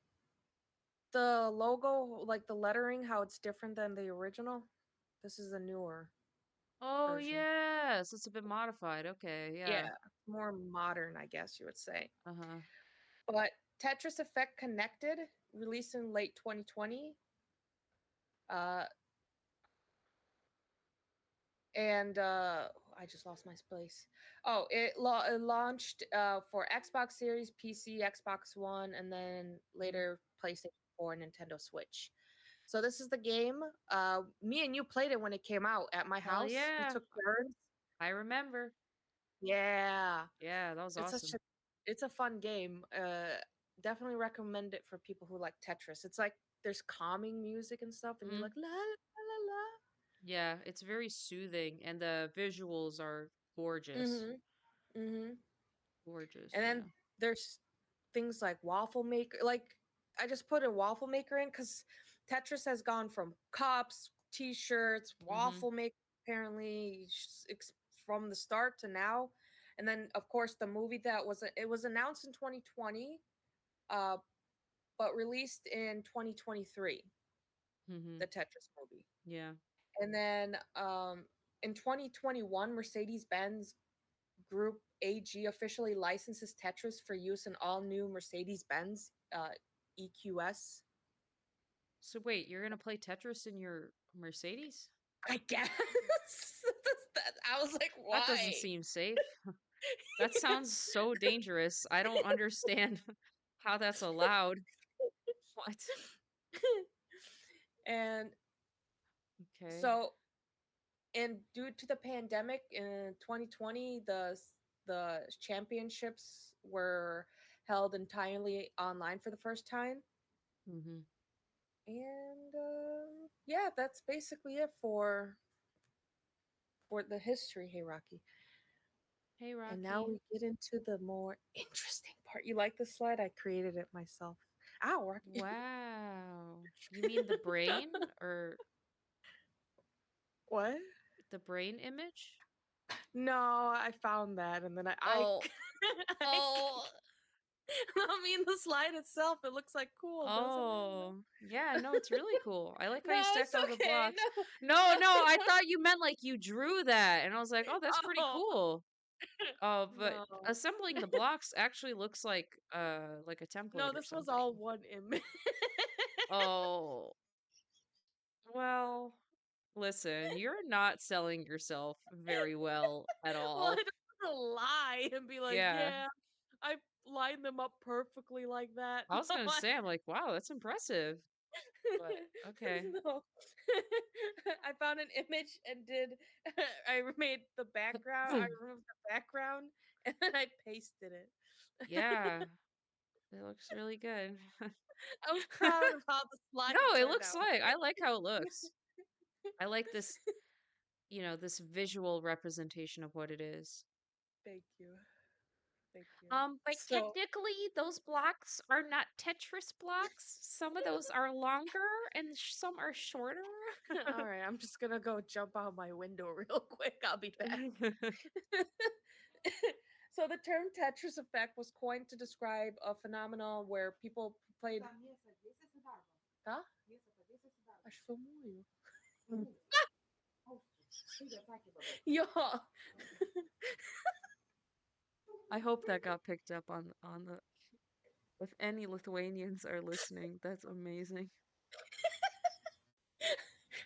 logo, like the lettering, how it's different than the original? This is a newer Oh version. yes, it's a bit modified. Okay, yeah. Yeah, more modern, I guess you would say. Uh-huh. But Tetris Effect Connected, released in late 2020. Uh, and I just lost my place. Oh, it launched for Xbox Series, PC, Xbox One, and then Mhm. later PlayStation 4 and Nintendo Switch. So this is the game. Me and you played it when it came out at my Hell house. We yeah. took turns. I remember. Yeah, Yeah, that was it's such a awesome. it's a fun game. Definitely recommend it for people who like Tetris. It's like there's calming music and stuff, and you're Mhm. like la la la la. Yeah, it's very soothing and the visuals are gorgeous. Mhm. Mhm. Gorgeous, And yeah. then there's things like waffle maker. Like I just put a waffle maker in because Tetris has gone from cups, T-shirts, Mhm. waffle maker apparently from the start to now. And then of course the movie that was it was announced in 2020, uh, but released in 2023. Mhm. The Tetris movie, Yeah. and then in 2021, Mercedes-Benz Group AG officially licenses Tetris for use in all new Mercedes-Benz EQS. So wait, you're gonna play Tetris in your Mercedes? I guess. I was like, That doesn't why? seem safe. That sounds so dangerous. I don't understand how that's allowed. What? And Okay. so, and due to the pandemic in 2020, the championships were held entirely online for the first time. Mhm. And yeah, that's basically it for the history. Hey, Rocky. Hey, And now Rocky. we get into the more interesting part. You like this slide? I created it myself. Ow, Rocky. Wow. You mean the brain or What? the brain image? No, I found that, and then Oh, I, oh, I mean the slide itself. It looks like cool, doesn't it? oh. Yeah, no, it's really cool. I like how you No, stacked it's all the okay. blocks. No, No, no, I no. thought you meant like you drew that. And I was like, oh, that's pretty Oh cool. Oh, but no, assembling the blocks actually looks like a no. template or This was something. all one image. Oh, well, listen, you're not selling yourself very well at Well, I all. don't want to lie and be like, Yeah. yeah, I lined them up perfectly like that. I was No, gonna say, I'm like, wow, that's impressive. But okay. no. I found an image and did I made the background, I removed the background and then I pasted it. Yeah, it looks really good. I was proud of how the No, slide it turned looks out. like I like how it looks. I like this, this visual representation of what it is. Thank you. Thank you. But So, technically, those blocks are not Tetris blocks. Some of those are longer and some are shorter. all right, I'm just gonna go jump out my window real quick. I'll be back. So the term Tetris effect was coined to describe a phenomenon where people played. Tá? Acho que foi o Muio. Yo. I hope that got picked up on the if any Lithuanians are listening, that's amazing.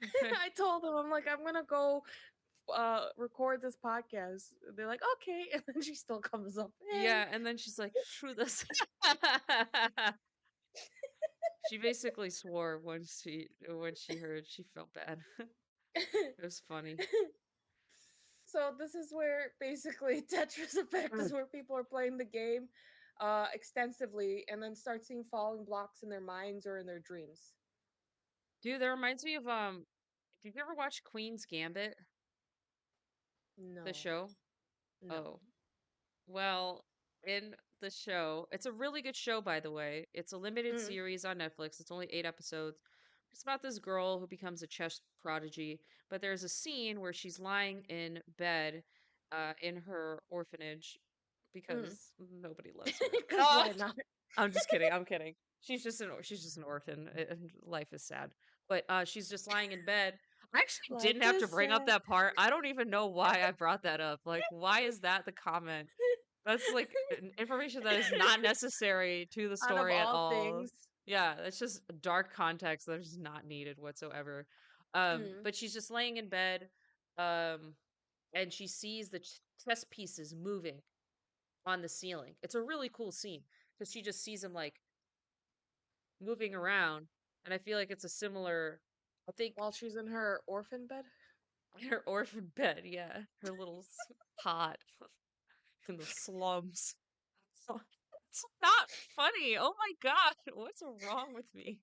Okay. I told them, I'm like, I'm gonna go record this podcast. They're like, okay. And then she still comes up, hey. Yeah, and then she's like, "Screw this." She basically swore when she heard she felt bad. It was funny. So this is where basically Tetris Effect is where people are playing the game extensively and then start seeing falling blocks in their minds or in their dreams. Dude, that reminds me of did you ever watch Queen's Gambit, the No, show? no. Oh. Well, in the show, it's a really good show, by the way. It's a limited Mm, series on Netflix. It's only 8 episodes. It's about this girl who becomes a chess prodigy, but there's a scene where she's lying in bed, in her orphanage mm. because nobody loves her. Because why not? I'm just kidding. I'm kidding. She's just an orphan, and life is sad. But she's just lying in bed. I actually didn't Life have to is bring up sad. that part. I don't even know why I brought that up. Like, why is that the comment? That's like information that is not necessary to the Out of story at all all. things. Yeah, it's just dark context that is not needed whatsoever. Mm. But she's just laying in bed, um, and she sees the chess pieces moving on the ceiling. It's a really cool scene because she just sees them like moving around, and I feel like it's a similar I think While she's in her orphan bed? her orphan bed, yeah, her little pot in the slums. So it's not funny. Oh my god, what's wrong with me?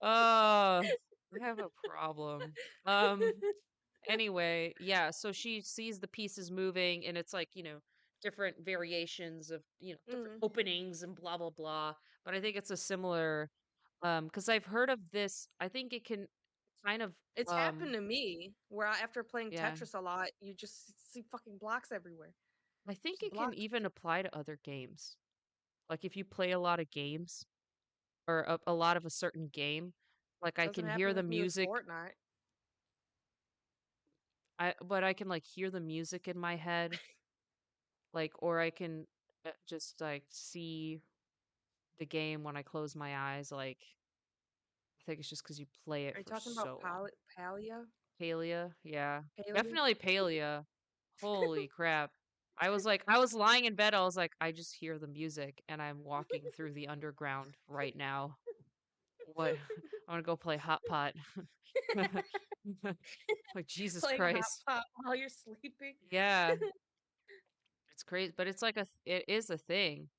I have a problem. Anyway, yeah, so she sees the pieces moving and it's like, different variations of, different Mm. openings and blah blah blah. But I think it's a similar because I've heard of this. I think it can kind of It's happened to me where after playing yeah. Tetris a lot, you just see fucking blocks everywhere. I think Just it can blocks. even apply to other games. Like if you play a lot of games or a lot of a certain game, like I Doesn't can hear happen the with me with music. Fortnite. But I can like hear the music in my head, like, or I can just like see the game when I close my eyes. Like, I think it's just because you play it Are you for talking about so long. Palia? Palea, yeah, Palia? definitely Palea. Holy crap! I was lying in bed. I was like, I just hear the music, and I'm walking through the underground right now. What? I want to go play hot pot. Like Jesus Playing hot Christ. pot while you're sleeping? Yeah, it's crazy, but it's like it is a thing.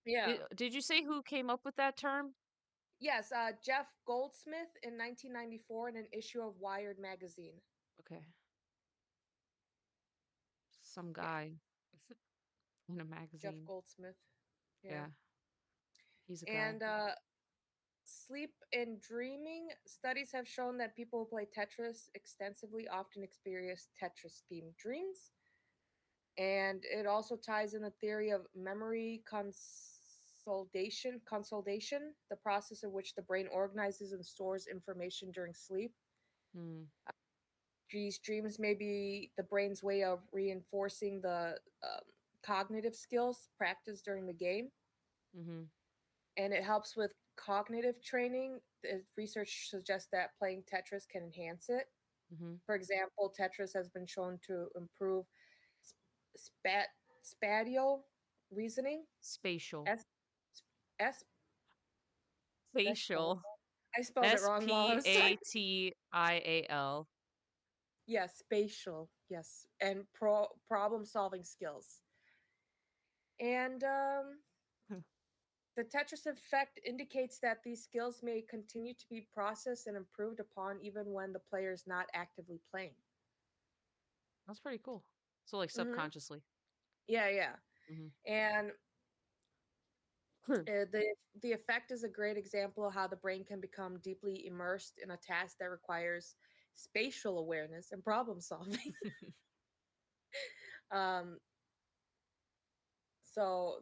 Yeah. Did you say who came up with that term? Yes, Jeff Goldsmith in 1994 in an issue of Wired magazine. Okay, some Yeah, guy in a Jeff magazine. Goldsmith. Yeah. Yeah, he's a guy. And sleep and dreaming studies have shown that people who play Tetris extensively often experience Tetris themed dreams. And it also ties in the theory of memory consolidation, the process in which the brain organizes and stores information during sleep. Hmm. These dreams may be the brain's way of reinforcing the cognitive skills practiced during the game, Mm-hmm. and it helps with cognitive training. The research suggests that playing Tetris can enhance it. Mm-hmm. For example, Tetris has been shown to improve spat spatial reasoning. Spatial. S S Did I spell it Facial. wrong? I spelled it S wrong while I P was A typing. T I A L. Yes, spatial. Yes, and problem solving skills. And the Tetris effect indicates that these skills may continue to be processed and improved upon even when the player is not actively playing. That's pretty cool. So like Mm-hmm. subconsciously. Yeah, yeah. Mm-hmm. And the effect is a great example of how the brain can become deeply immersed in a task that requires spatial awareness and problem solving. um, so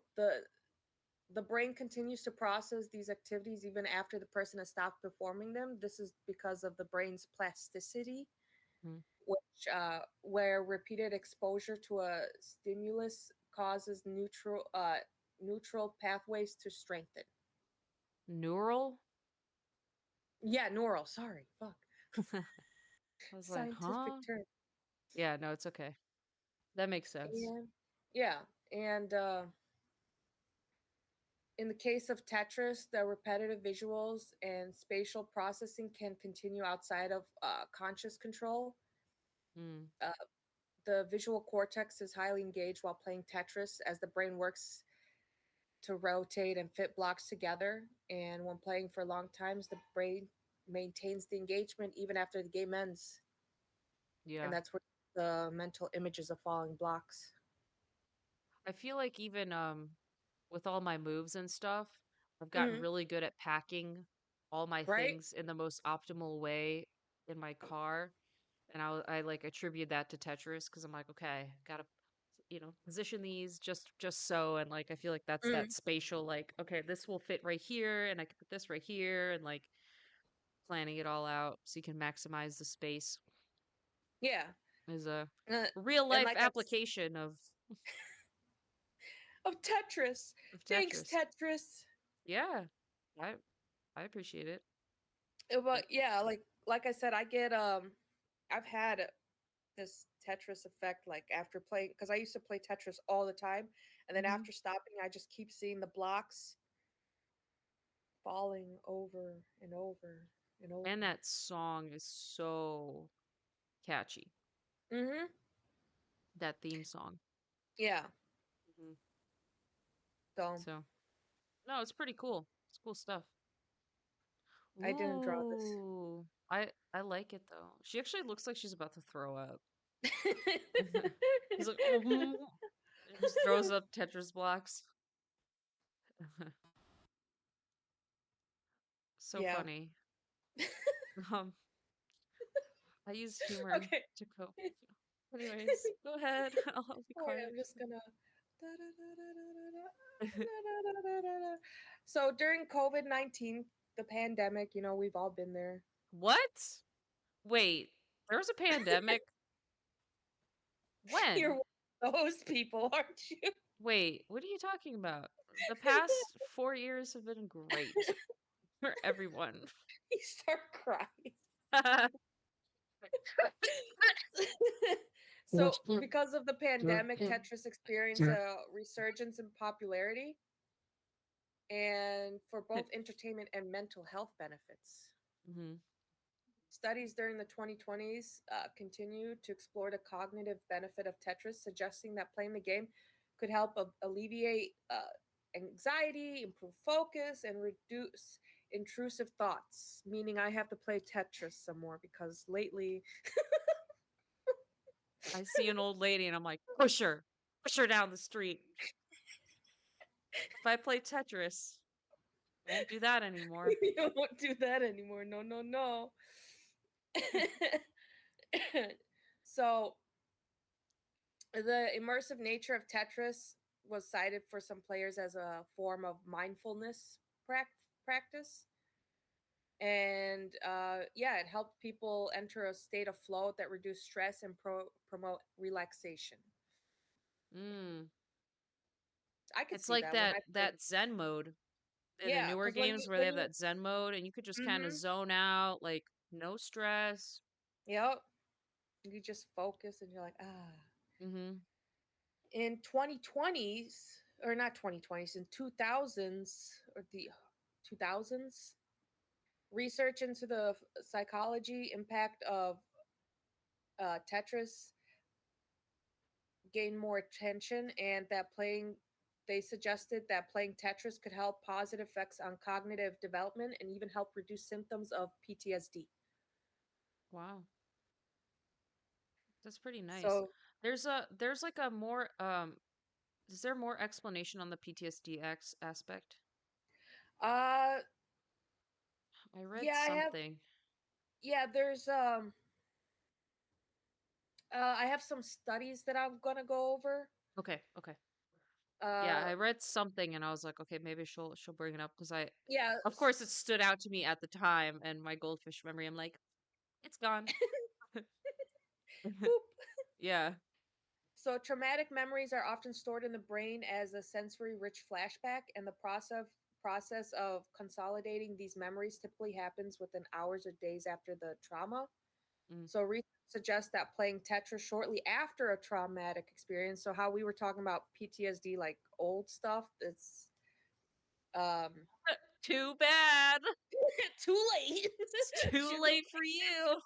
the brain continues to process these activities even after the person has stopped performing them. This is because of the brain's plasticity, Mm-hmm. which where repeated exposure to a stimulus causes neutral pathways to strengthen. Neural. Yeah, neural. Sorry, fuck. I was like, Scientific huh? term. Yeah, no, it's okay. That makes sense. And yeah, and in the case of Tetris, the repetitive visuals and spatial processing can continue outside of conscious control. Mm, Uh, the visual cortex is highly engaged while playing Tetris as the brain works to rotate and fit blocks together. And when playing for long times, the brain maintains the engagement even after the game ends. And yeah. that's where the mental images of falling blocks. I feel like even with all my moves and stuff, I've gotten Mhm. really good at packing all my Right? things in the most optimal way in my car. And I like attribute that to Tetris because I'm like, okay, gotta, position these just so. And like, I feel like that's that Mm. spatial, like, okay, this will fit right here, and I can put this right here, and like planning it all out so you can maximize the space Yeah. is a Uh, real and life like application of Tetris. of Thanks, Tetris. Tetris. Yeah, I I appreciate it. Like, But yeah, like I said, I've had this Tetris effect like after playing because I used to play Tetris all the time, and then mhm. after stopping, I just keep seeing the blocks falling over and over and And over. that song is so catchy. Mhm. That theme song. Yeah. Mhm. So So, no, it's pretty cool. It's cool stuff. I didn't draw this. Ooh, I like it though. She actually looks like she's about to throw up. She's like, "Mhm," and just throws up Tetris blocks. So Yeah. funny. Um, I use humor Okay. to cope. Anyways, go ahead. I'll be Wait, quiet. I'm just gonna. Da-da-da-da-da-da-da, da-da-da-da-da-da. So during COVID-19, the pandemic, we've all been there. What? Wait, there was a pandemic? You're When? one of those people, aren't you? Wait, what are you talking about? The past 4 years have been great for everyone. You start crying. So, because of the pandemic, Tetris experienced a resurgence in popularity and for both entertainment and mental health benefits. Mhm. Studies during the 2020s continue to explore the cognitive benefit of Tetris, suggesting that playing the game could help alleviate anxiety, improve focus, and reduce intrusive thoughts. Meaning, I have to play Tetris some more because lately, I see an old lady and I'm like, push her down the street. If I play Tetris, I won't do that anymore. you won't do that anymore. No, no, no. So, the immersive nature of Tetris was cited for some players as a form of mindfulness practice. And yeah, it helped people enter a state of flow that reduced stress and promote relaxation. Mm. I could It's see like that when I played. that Zen mode in the Yeah, newer because games where they when have you, that Zen mode and you could just kind of mm-hmm, zone out, like no stress. yep, you just focus and you're like, ah. Mhm. In 2020s, or not 2020s, in 2000s, or the 2000s, research into the psychology impact of Tetris gained more attention, and that playing they suggested that playing Tetris could help positive effects on cognitive development and even help reduce symptoms of PTSD. Wow. That's pretty nice. So, There's like a more is there more explanation on the PTSD aspect? uh, I read yeah, I have, something. yeah, there's I have some studies that I'm gonna go over. Okay, okay. Yeah, Uh, I read something and I was like, okay, maybe she'll bring it up because yeah, of course it stood out to me at the time and my goldfish memory, I'm like, it's gone. boop. Yeah. So, traumatic memories are often stored in the brain as a sensory rich flashback, and the process of consolidating these memories typically happens within hours or days after the trauma. Mm. So, research suggests that playing Tetris shortly after a traumatic experience, so how we were talking about PTSD, like old stuff, it's um, Too bad. too late. It's too Should late for you.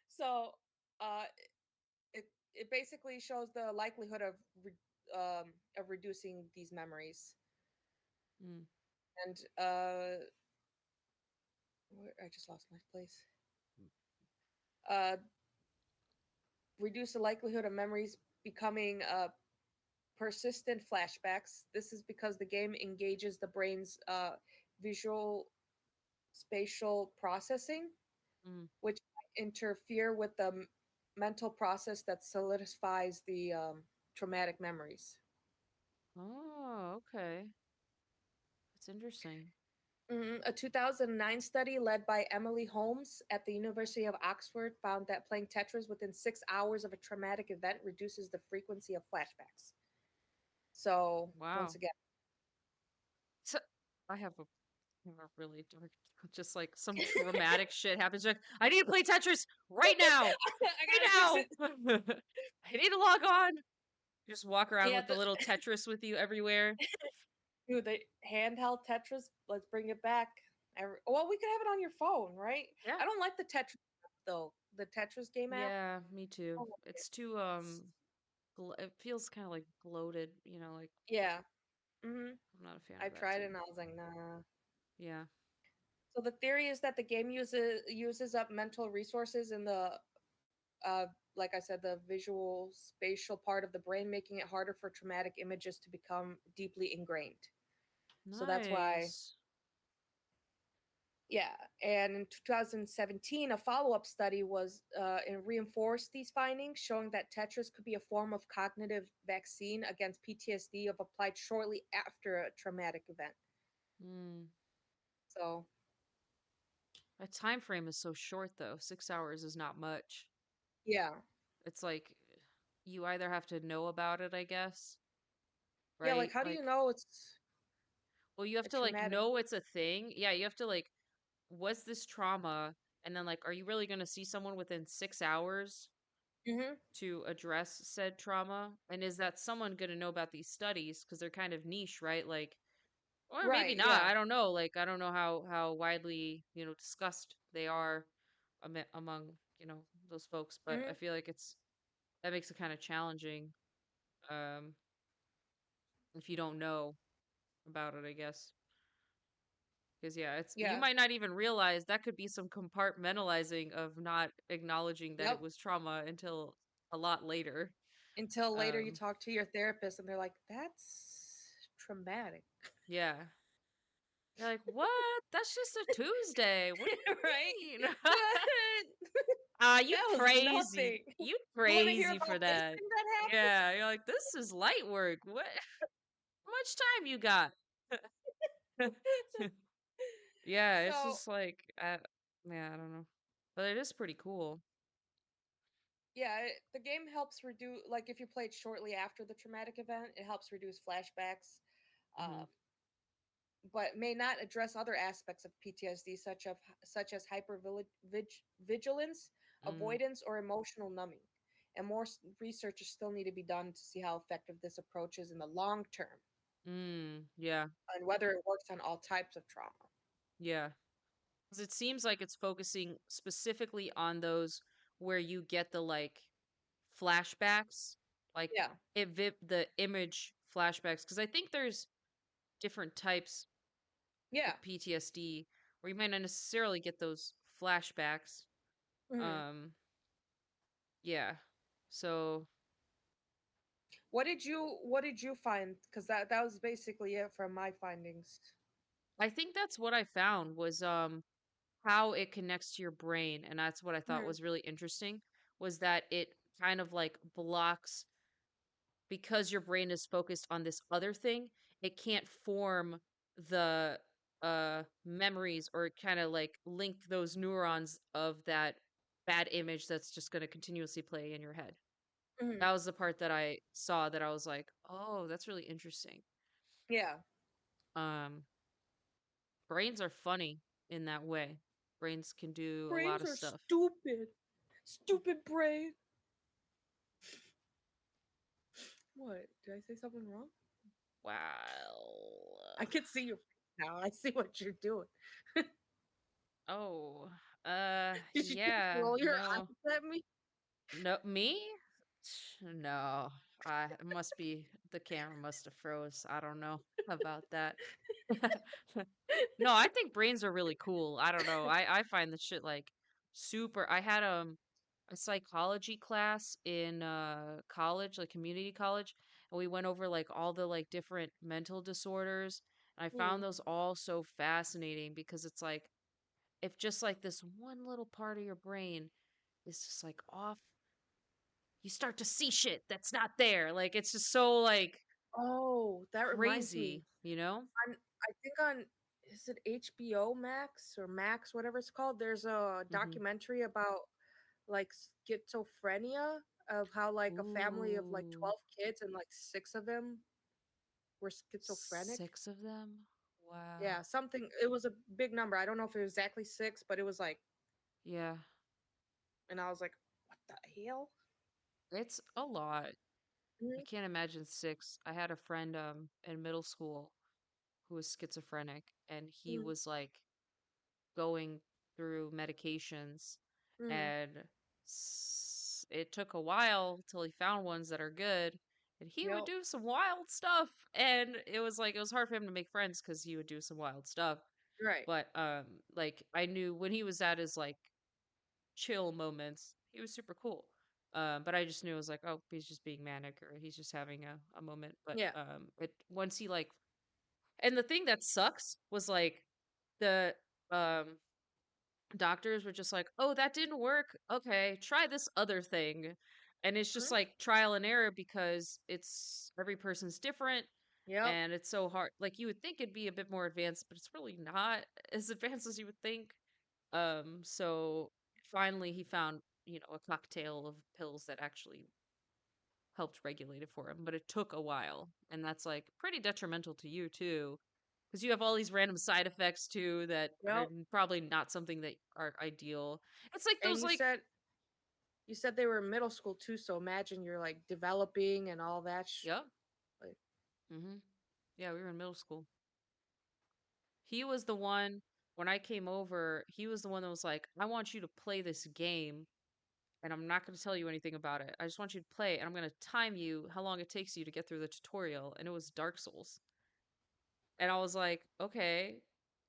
so, uh, it basically shows the likelihood of reducing these memories. Mm. And I just lost my place. Uh, reduce the likelihood of memories becoming persistent flashbacks. This is because the game engages the brain's visual spatial processing, Mm. which might interfere with the mental process that solidifies the traumatic memories. Oh, okay. That's interesting. A 2009 study led by Emily Holmes at the University of Oxford found that playing Tetris within 6 hours of a traumatic event reduces the frequency of flashbacks. So, once Wow. again, So, I have a really dark, just like some traumatic shit happens. Like, I need to play Tetris right now. I Right gotta fix now. it. I need to log on. Just walk around Yeah, with the little Tetris with you everywhere. dude, the handheld Tetris. Let's bring it back. Well, we could have it on your phone, right? Yeah. I don't like the Tetris app, though. The Tetris game app. Yeah, me too. Oh, It's too it's, it feels kind of like bloated, like yeah. hmm I'm not a fan I of that tried too. it and I was like, nah. Yeah. So the theory is that the game uses up mental resources in the uh, like I said, the visual spatial part of the brain, making it harder for traumatic images to become deeply ingrained. So that's why, Nice. yeah. And in 2017, a follow-up study was and reinforced these findings, showing that Tetris could be a form of cognitive vaccine against PTSD if applied shortly after a traumatic event. Mm. So A time frame is so short though. 6 hours is not much. yeah, It's like you either have to know about it, I guess, yeah. Like, right? how do you Like, know it's well, you have a to like traumatic? know it's a thing. Yeah, you have to like, what's this trauma? And then like, are you really gonna see someone within 6 hours hmm to address said trauma? And is that someone gonna know about these studies? Because they're kind of niche, right? Like, or maybe Right. not. Yeah. I don't know. Like, I don't know how widely discussed they are among those folks. But I hmm feel like that makes it kind of challenging um if you don't know about it, I guess. Because yeah, it's you Yeah. might not even realize that could be some compartmentalizing of not acknowledging that it Yep. was trauma until a lot later. Until later you Um, talk to your therapist and they're like, that's traumatic. yeah. You're like, what? That's just a Tuesday. What do Right? you mean? What? You That was crazy. nothing. You You want to hear crazy for about this that. thing that happened? Yeah, you're like, this is light work. What? How much time you got? Yeah, it's So, just like, yeah, I don't know. But it is pretty cool. yeah, the game helps reduce, like, if you play it shortly after the traumatic event, it helps reduce flashbacks, Hmm. um, but may not address other aspects of PTSD, such as hypervigilance, Mm, avoidance, or emotional numbing. And more research still need to be done to see how effective this approach is in the long term, yeah, and whether it works on all types of trauma. yeah. 'Cause it seems like it's focusing specifically on those where you get the like flashbacks, like Yeah. the image flashbacks. Because I think there's different types Yeah. of PTSD where you might not necessarily get those flashbacks. hmm Um, yeah. So What did you find? Because that was basically it from my findings. I think that's what I found was how it connects to your brain, and that's what I thought hmm was really interesting was that it kind of like blocks because your brain is focused on this other thing, it can't form the memories or kind of like link those neurons of that bad image that's just going to continuously play in your head. hmm That was the part that I saw that I was like, "Oh, that's really interesting." Yeah. Um Brains are funny in that way. Brains can do a lot Brains of are stuff. stupid. Stupid brain. What? Did I say something wrong? I Wow. can see your face now. I see what you're doing. Oh, Did you just yeah, roll your no. eyes at me? No, me? No. It must be the camera must have froze. I don't know about that. No, I think brains are really cool. I don't know. I find the shit like super. I had a psychology class in college, like community college, and we went over like all the like different mental disorders. And I found Mm. those all so fascinating because it's like if just like this one little part of your brain is just like off, you start to see shit that's not there. Like it's just so like Oh, that reminds me. crazy, you know? On I think on is it HBO Max or Max, whatever it's called, there's a Mhm. documentary about, like, schizophrenia, of how, like, a family of, like, Ooh, 12 kids and, like, 6 of them were schizophrenic. 6 of them? Yeah, Wow. something it was a big number, I don't know if it was exactly 6, but it was, like Yeah. and I was like, "What the hell?" It's a lot. I Mhm, can't imagine 6. I had a friend, in middle school who was schizophrenic, and he mhm, was, like, going through medications, mhm, and it took a while till he found ones that are good, and he would yep, do some wild stuff, and it was, like, it was hard for him to make friends because he would do some wild stuff, right, but, like, I knew when he was at his, like, chill moments, he was super cool. But I just knew it was like, oh, he's just being manic or he's just having a moment. But yeah, it once he like and the thing that sucks was like the um doctors were just like, oh, that didn't work. Okay, try this other thing. And it's just mhm, like trial and error because it's every person's different yep, and it's so hard. Like you would think it'd be a bit more advanced, but it's really not as advanced as you would think. So finally he found, a cocktail of pills that actually helped regulate it for him, but it took a while. And that's like pretty detrimental to you too, because you have all these random side effects too that are yep, probably not something that are ideal. It's like and those like you said they were in middle school too, so imagine you're, like, developing and all that yep. like Hmm. Yeah, we were in middle school. He was the one when I came over, he was the one that was like, I want you to play this game and I'm not going to tell you anything about it. I just want you to play, and I'm going to time you how long it takes you to get through the tutorial. And it was Dark Souls. And I was like, okay,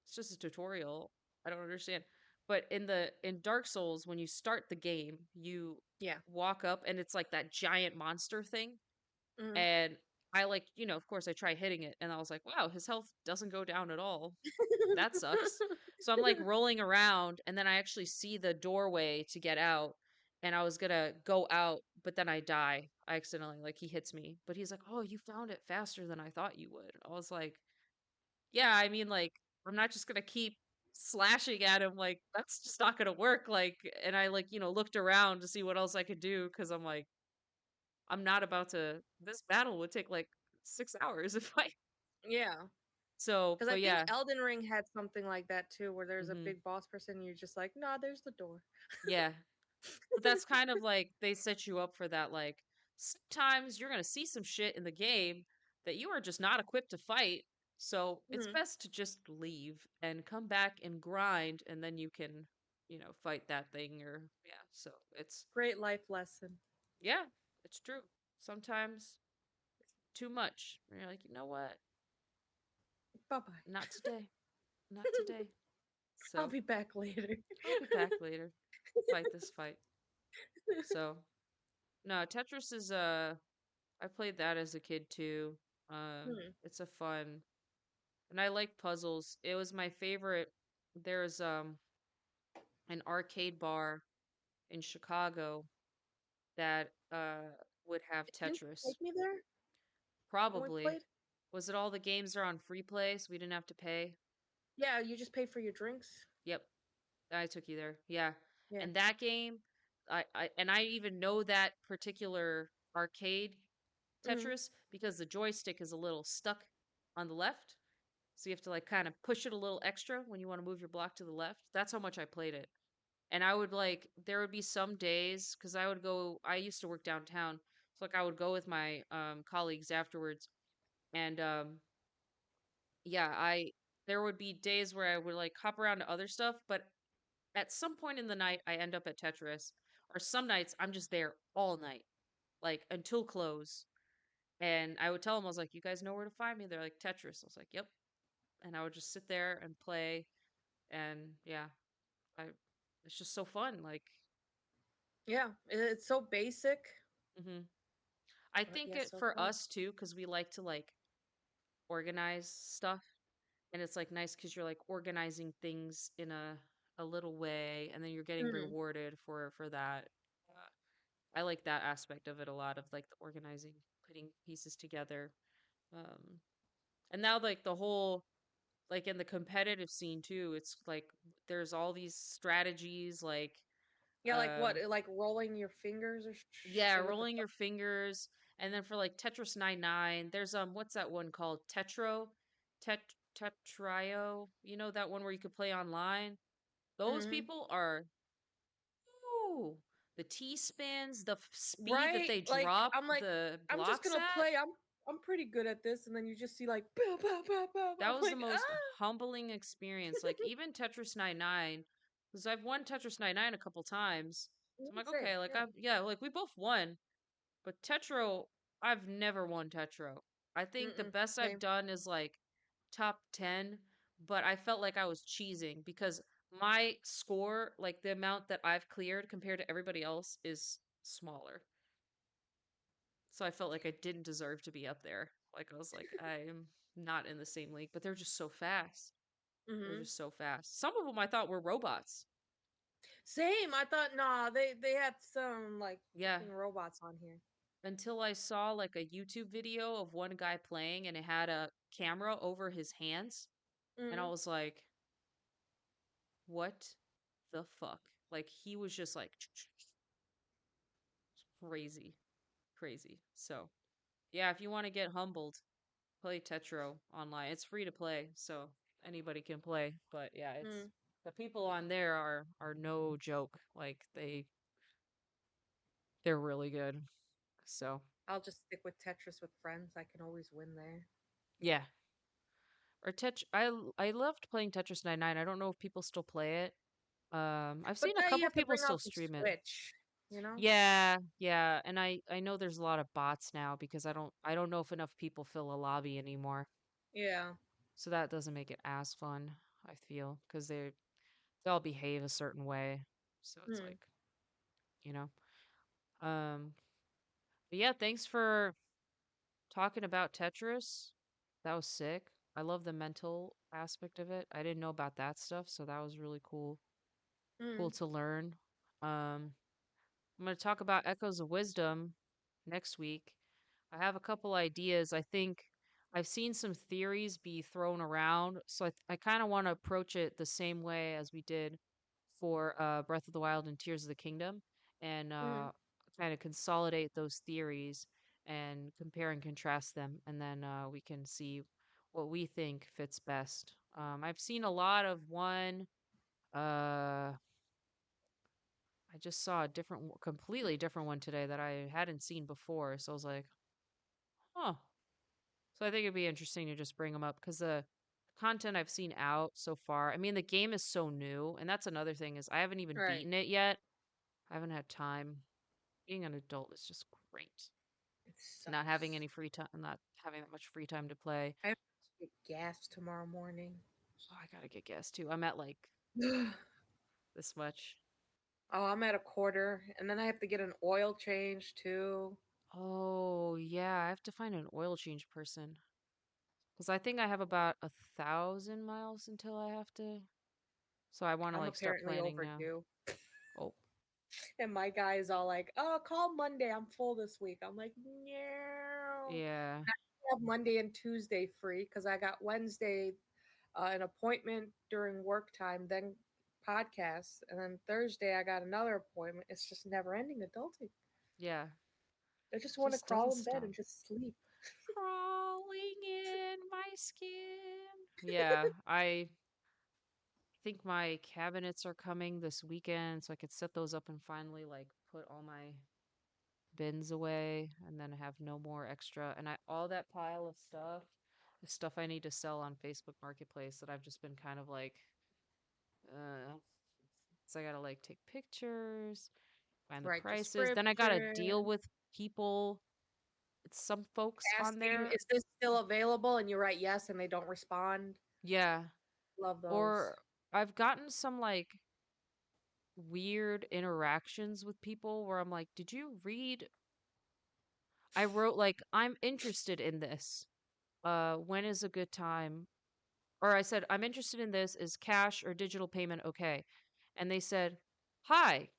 it's just a tutorial. I don't understand. But in Dark Souls, when you start the game, you yeah, walk up and it's like that giant monster thing. mhm. And I like, of course I try hitting it and I was like, wow, his health doesn't go down at all. That sucks. So I'm like rolling around and then I actually see the doorway to get out and I was gonna go out, but then I die. I accidentally like he hits me. But he's like, "Oh, you found it faster than I thought you would." I was like, "Yeah, I mean like I'm not just gonna keep slashing at him like that's just not gonna work." Like and I like, looked around to see what else I could do because I'm like, I'm not about to this battle would take like 6 hours if I Yeah, so because I but think yeah. Elden Ring had something like that too, where there's a Hmm. big boss person, and you're just like, "Nah, there's the door." Yeah. But that's kind of like they set you up for that, like, sometimes you're gonna see some shit in the game that you are just not equipped to fight, so it's Mhm. best to just leave and come back and grind, and then you can, fight that thing or yeah, so it's Great life lesson. yeah, it's true. Sometimes too much. And you're like, "You know what? Bye-bye. Not today. Not today." I'll So, be back later. I'll be back later. We'll fight this fight. So, no, Tetris is, I played that as a kid too. Hmm. It's a fun, and I like puzzles. It was my favorite. There's an arcade bar in Chicago that would have Didn't you Tetris. take me there when we Probably. played? Was it all the games are on free play, so we didn't have to pay? Yeah, you just pay for your drinks. Yep, I took you there. Yeah, Yeah. and that game, I even know that particular arcade Mhm. Tetris because the joystick is a little stuck on the left. So you have to like kind of push it a little extra when you want to move your block to the left. That's how much I played it. And I would like there would be some days cuz I used to work downtown. So like I would go with my colleagues afterwards and yeah, I there would be days where I would like hop around to other stuff, but at some point in the night I end up at Tetris or some nights I'm just there all night, like until close. And I would tell them I was like, "You guys know where to find me?" They're like, "Tetris." I was like, "Yep." And I would just sit there and play and yeah, I it's just so fun, like Yeah, it's so basic. mhm. I think Yes, it so for far. us too, because we like to like organize stuff, and it's like nice because you're like organizing things in a little way, and then you're getting Mhm. rewarded for that. Uh, I like that aspect of it a lot, of like the organizing, putting pieces together. Um, and now like the whole like in the competitive scene too, it's like there's all these strategies like Yeah, like what? um Like rolling your fingers yeah, or with the rolling your fingers, and then for like Tetris 99, there's what's that one called? Tetrio, you know that one where you could play online? Those Mhm. people are ooh, the T spins, the speed that Right? they drop I'm like, the "I'm just blocks gonna at. play, I'm pretty good at this," and then you just see like, "Pow, pow, pow, pow." That I'm was the like, most "Ah!" humbling experience. Like even Tetris 99, because I've won Tetris 99 a couple times. So I'm Mhm, like, same, okay, like yeah. I yeah, like we both won, but Tetro, I've never won Tetro. I think the Mm-mm, best I've same. done is like top 10, but I felt like I was cheesing because my score, like the amount that I've cleared compared to everybody else, is smaller. So I felt like I didn't deserve to be up there. Like I was like, I am not in the same league, but they're just so fast. They're Mhm. just so fast. Some of them I thought were robots. Same, I thought, "Nah, they had some, like, Yeah, freaking robots on here." until I saw like a YouTube video of one guy playing and it had a camera over his hands. And I Mhm. was like, what the fuck? Like he was just like crazy, crazy. So yeah, if you want to get humbled, play Tetro online. It's free to play, so anybody can play. But yeah, it's Mm. the people on there are no joke. Like they're really good. So I'll just stick with Tetris with friends, I can always win there. yeah. Or I loved playing Tetris 99. I don't know if people still play it. I've But seen a now you couple have to people bring still out the stream it. Switch, you know? Yeah, yeah, and I know there's a lot of bots now because I don't know if enough people fill a lobby anymore. Yeah. So that doesn't make it as fun, I feel, because they all behave a certain way. So it's Mm. like, you know. Um, but yeah, thanks for talking about Tetris. That was sick. I love the mental aspect of it. I didn't know about that stuff, so that was really cool. Cool Mm. to learn. I'm going to talk about Echoes of Wisdom next week. I have a couple ideas. I think I've seen some theories be thrown around, so I kind of want to approach it the same way as we did for Breath of the Wild and Tears of the Kingdom, and Mhm. kind of consolidate those theories and compare and contrast them, and then we can see what we think fits best. I've seen a lot of one. Uh, I just saw a completely different one today that I hadn't seen before. So I was like, huh. So I think it'd be interesting to just bring them up because the content I've seen out so far, I mean, the game is so new. And that's another thing is I haven't even Right. beaten it yet. I haven't had time. Being an adult is just great. It Not having sucks. any free time, not having that much free time to play. I have to get gas tomorrow morning. Oh, I gotta get gas too. I'm at like Oh, this much. I'm at a quarter, and then I have to get an oil change too. Oh, yeah. I have to find an oil change person. Because I think I have about 1,000 miles until I have to. So I want to I'm like start apparently planning now. overdue. Oh, And my guy is all like, "Oh, call Monday. I'm full this week." I'm like, "No." yeah. I have Monday and Tuesday free because I got Wednesday an appointment during work time, then podcasts, and then Thursday I got another appointment. It's just never ending adulting. Yeah. I just want to Just crawl doesn't in bed and stop. just sleep. Crawling in my skin. Yeah, I think my cabinets are coming this weekend, so I could set those up and finally like put all my bins away and then have no more extra. And I all that pile of stuff is stuff I need to sell on Facebook Marketplace that I've just been kind of like, uh, so I gotta like take pictures, find the Write prices. Then I gotta deal description, with people. It's some folks on asking, there. "Is this still available?" And you write yes, and they don't respond. Yeah. Love those. Or I've gotten some like weird interactions with people where I'm like, did you read I wrote like, "I'm interested in this. When is a good time?" Or I said, "I'm interested in this. Is cash or digital payment okay?" And they said, "Hi,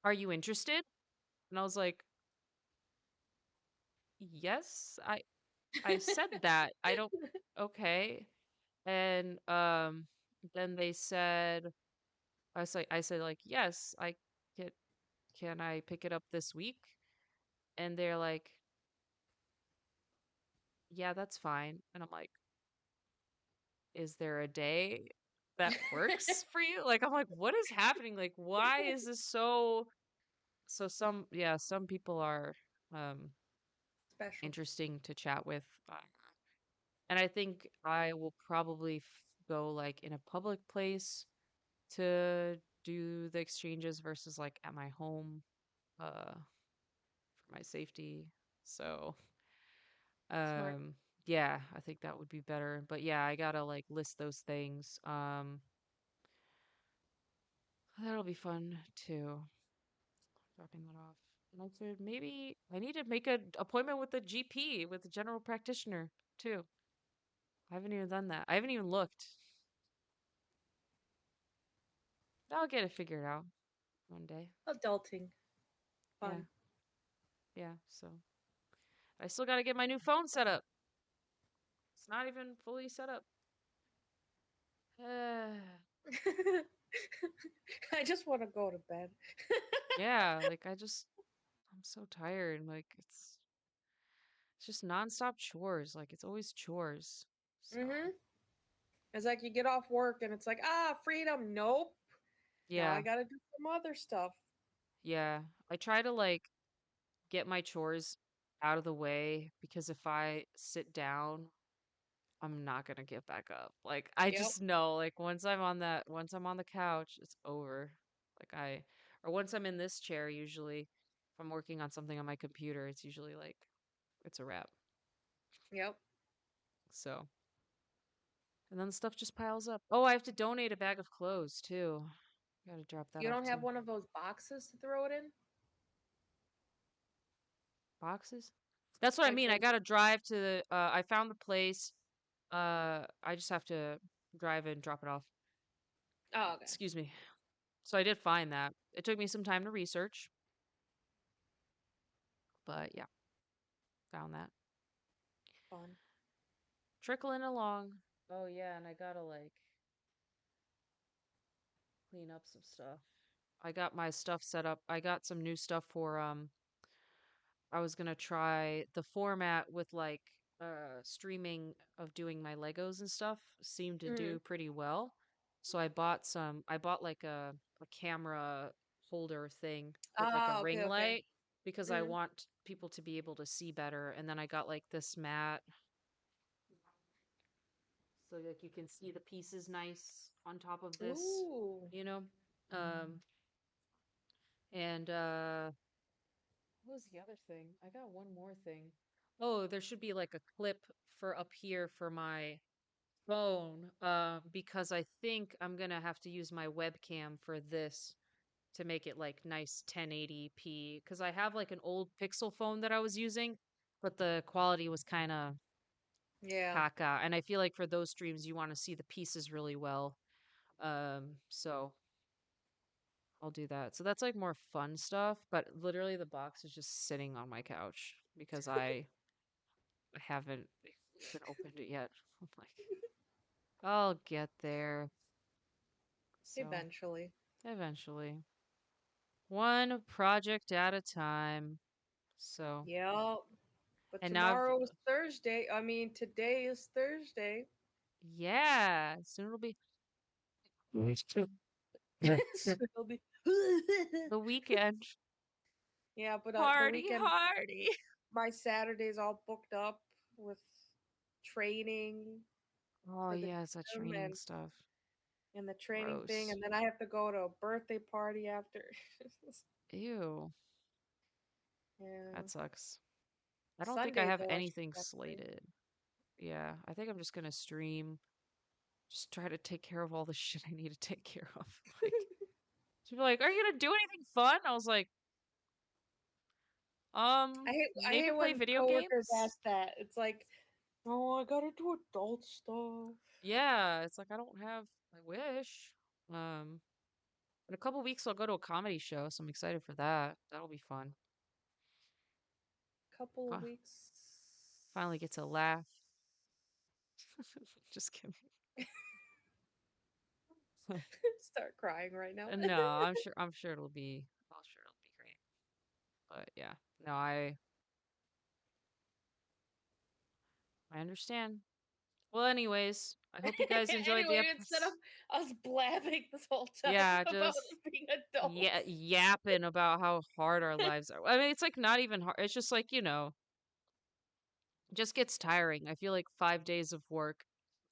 are you interested?" And I was like, "Yes, I said that. I don't okay." And then they said I said like, "Yes, I can can I pick it up this week?" And they're like, "Yeah, that's fine." And I'm like, "Is there a day that works for you?" Like I'm like, "What is happening? Like why is this so some yeah, some people are um Special. interesting to chat with. And I think I will probably go like in a public place to do the exchanges versus like at my home uh for my safety. So, Smart. um yeah, I think that would be better. But yeah, I got to like list those things. That'll be fun too. Dropping that off. And I could maybe I need to make an appointment with the GP, with the general practitioner too. I haven't even done that. I haven't even looked. I'll get it figured out one day. Adulting. Yeah, Fun. yeah. So I still got to get my new phone set up. It's not even fully set up. I just want to go to bed. Yeah, like I'm so tired. Like it's just nonstop chores. Like it's always chores. So Mm-hmm. It's like you get off work and it's like, freedom. Nope. Now I yeah, gotta do some other stuff. yeah. I try to like get my chores out of the way because if I sit down I'm not gonna get back up. Like I Yep. just know like once I'm on the couch, it's over. Like or once I'm in this chair usually if I'm working on something on my computer, it's usually like it's a wrap. Yep. So, and then the stuff just piles up. Oh, I have to donate a bag of clothes too. Got to drop that You off don't have too. one of those boxes to throw it in? Boxes? That's what I Like mean. I those. got to drive to I found the place. I just have to drive and drop it off. Oh, okay. Excuse me. So I did find that. It took me some time to research, but yeah, found that. Fun. Trickling along. Oh yeah, and I gotta like clean up some stuff. I got my stuff set up. I got some new stuff for I was gonna try the format with like streaming of doing my Legos and stuff seemed to Mm-hmm. do pretty well. So I bought like a camera holder thing with like a Ah, ring okay, okay. light because I Mm-hmm. want people to be able to see better. And then I got like this mat so like you can see the pieces nice on top of this, Ooh. you know? Um and what was the other thing? I got one more thing. Oh, there should be like a clip for up here for my phone, because I think I'm gonna have to use my webcam for this to make it like nice 1080p. Because I have like an old Pixel phone that I was using, but the quality was kind of Yeah. caca. And I feel like for those streams, you want to see the pieces really well. So I'll do that. So that's like more fun stuff, but literally the box is just sitting on my couch because I haven't even opened it yet. I'm like, I'll get there. So Eventually. eventually, one project at a time. So, Yep. But and now tomorrow is Thursday. I mean, today is Thursday. yeah, soon it'll be So it'll be. the weekend. Yeah, but the Party, weekend, hardy. my Saturday's all booked up with training Oh, for the yeah, it's that gym training stuff. and the training thing, Gross. and then I have to go to a birthday party after. Ew, Yeah. that sucks. I don't think I Sunday have though, I should anything have free. slated. Yeah, I think I'm just gonna stream, just try to take care of all the shit I need to take care of. Like, she'd be like, "Are you gonna do anything fun?" I was like, I Maybe hate play when video coworkers games. ask that. It's like, "Oh, I gotta do adult stuff." Yeah, it's like I don't have. I wish. Um, in a couple weeks I'll go to a comedy show, so I'm excited for that. That'll be fun. Couple of Fi- Finally weeks. get to laugh. Just kidding. Start crying right now. No, I'm sure it'll be. I'm sure it'll be great. But yeah, no, I understand. Well, anyways, I hope you guys enjoyed the Anyway, instead of episode. us blabbing this whole time Yeah, about just being yeah, adults. yapping about how hard our lives are. I mean, it's like not even hard. It's just like, it just gets tiring. I feel like 5 days of work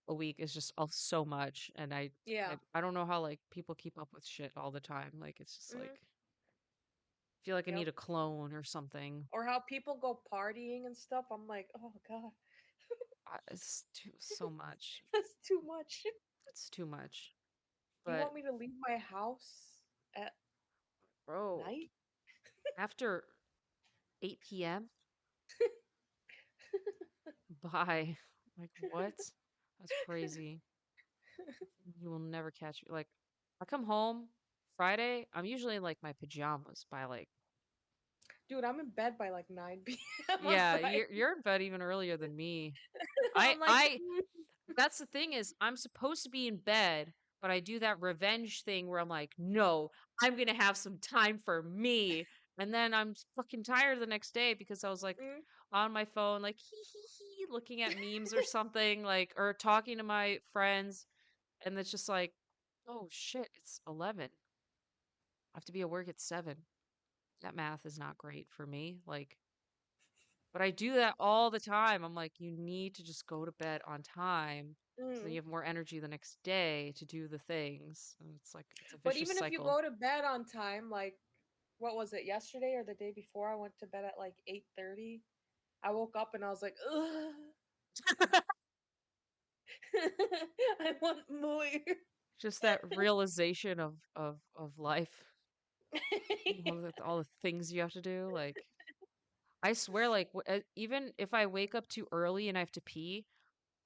a week is just so much, and I Yeah. I don't know how like people keep up with shit all the time. Like it's just Mhm. like I feel like I need Yep. a clone or something. Or how people go partying and stuff. I'm like, oh god, It's so much. that's too much. It's too much. You But want me to leave my house at bro, night? after 8 p.m. Bye. Like what? That's crazy. You will never catch me. Like I come home Friday, I'm usually in like my pajamas by like Dude, I'm in bed by like 9 p.m. on yeah, Friday. you're in bed even earlier than me. I I'm like, I That's the thing is I'm supposed to be in bed, but I do that revenge thing where I'm like, "No, I'm gonna have some time for me." And then I'm fucking tired the next day because I was like mm, on my phone, like hee hee hee, looking at memes or something, like or talking to my friends, and it's just like, oh shit, it's 11. I have to be at work at 7. That math is not great for me. Like, but I do that all the time. I'm like, you need to just go to bed on time so then you mm. have more energy the next day to do the things. And it's like, it's a But vicious even if you cycle. go to bed on time, like what was it, yesterday or the day before? I went to bed at like 8:30. I woke up and I was like, ugh. I want more. Just that realization of life, all the things you have to do. Like, I swear, like, even if I wake up too early and I have to pee,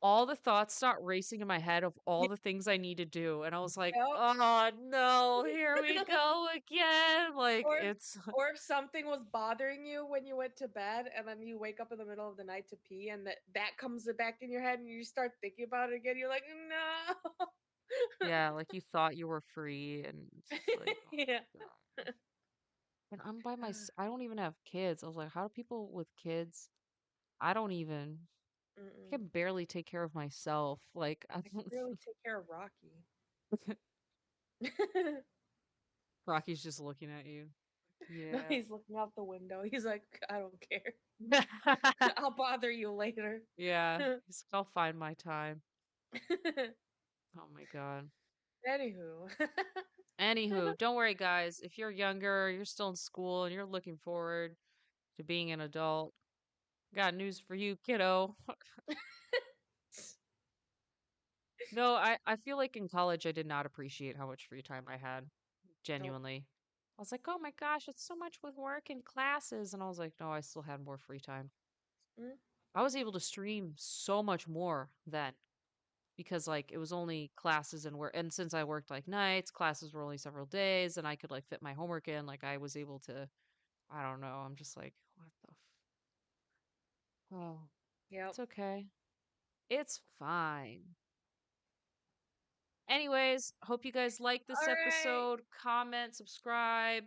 all the thoughts start racing in my head of all the things I need to do. And I was like, Yep. oh no, here we go again. Like, Or it's, or if something was bothering you when you went to bed and then you wake up in the middle of the night to pee and that comes back in your head and you start thinking about it again, you're like, "No." yeah, like you thought you were free. And it's just like, oh Yeah. my God. And I'm by I don't even have kids. I was like, how do people with kids? I don't even, I Mm-mm. can barely take care of myself. Like, I can barely take care of Rocky. Rocky's just looking at you. No, Yeah. he's looking out the window. He's like, "I don't care. I'll bother you later." Yeah. He's like, I'll find my time. Oh my God. Anywho. Anywho, don't worry, guys. If you're younger, you're still in school, and you're looking forward to being an adult, got news for you, kiddo. No, I feel like in college I did not appreciate how much free time I had. Nope. Genuinely. I was like, oh my gosh, it's so much with work and classes. And I was like, no, I still had more free time. Mm, I was able to stream so much more then because like it was only classes and work. And since I worked like nights, classes were only several days and I could like fit my homework in, like I was able to, I don't know. I'm just like, what the oh, yep. it's okay. It's fine. Anyways, hope you guys like this All right. episode. Comment, subscribe.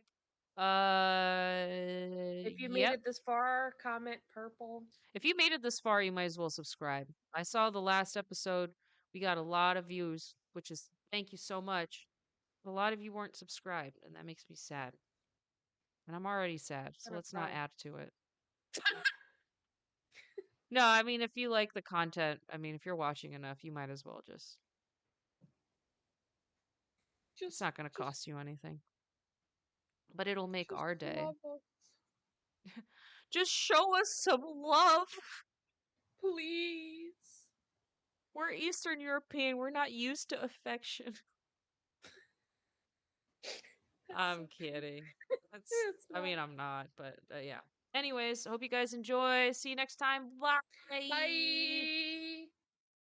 If you made Yep. it this far, comment purple. If you made it this far, you might as well subscribe. I saw the last episode. We got a lot of views, which is thank you so much. But a lot of you weren't subscribed, and that makes me sad. And I'm already sad, so Kind of let's not proud. add to it. No, I mean, if you like the content, I mean, if you're watching enough, you might as well just. It's Just, not going to just, cost you anything, but it'll make just our day. love us, Just show us some love. please. We're Eastern European. We're not used to affection. That's I'm so true. kidding. It's I not. mean, I'm not, but yeah. Anyways, I hope you guys enjoy. See you next time. Bye. Bye.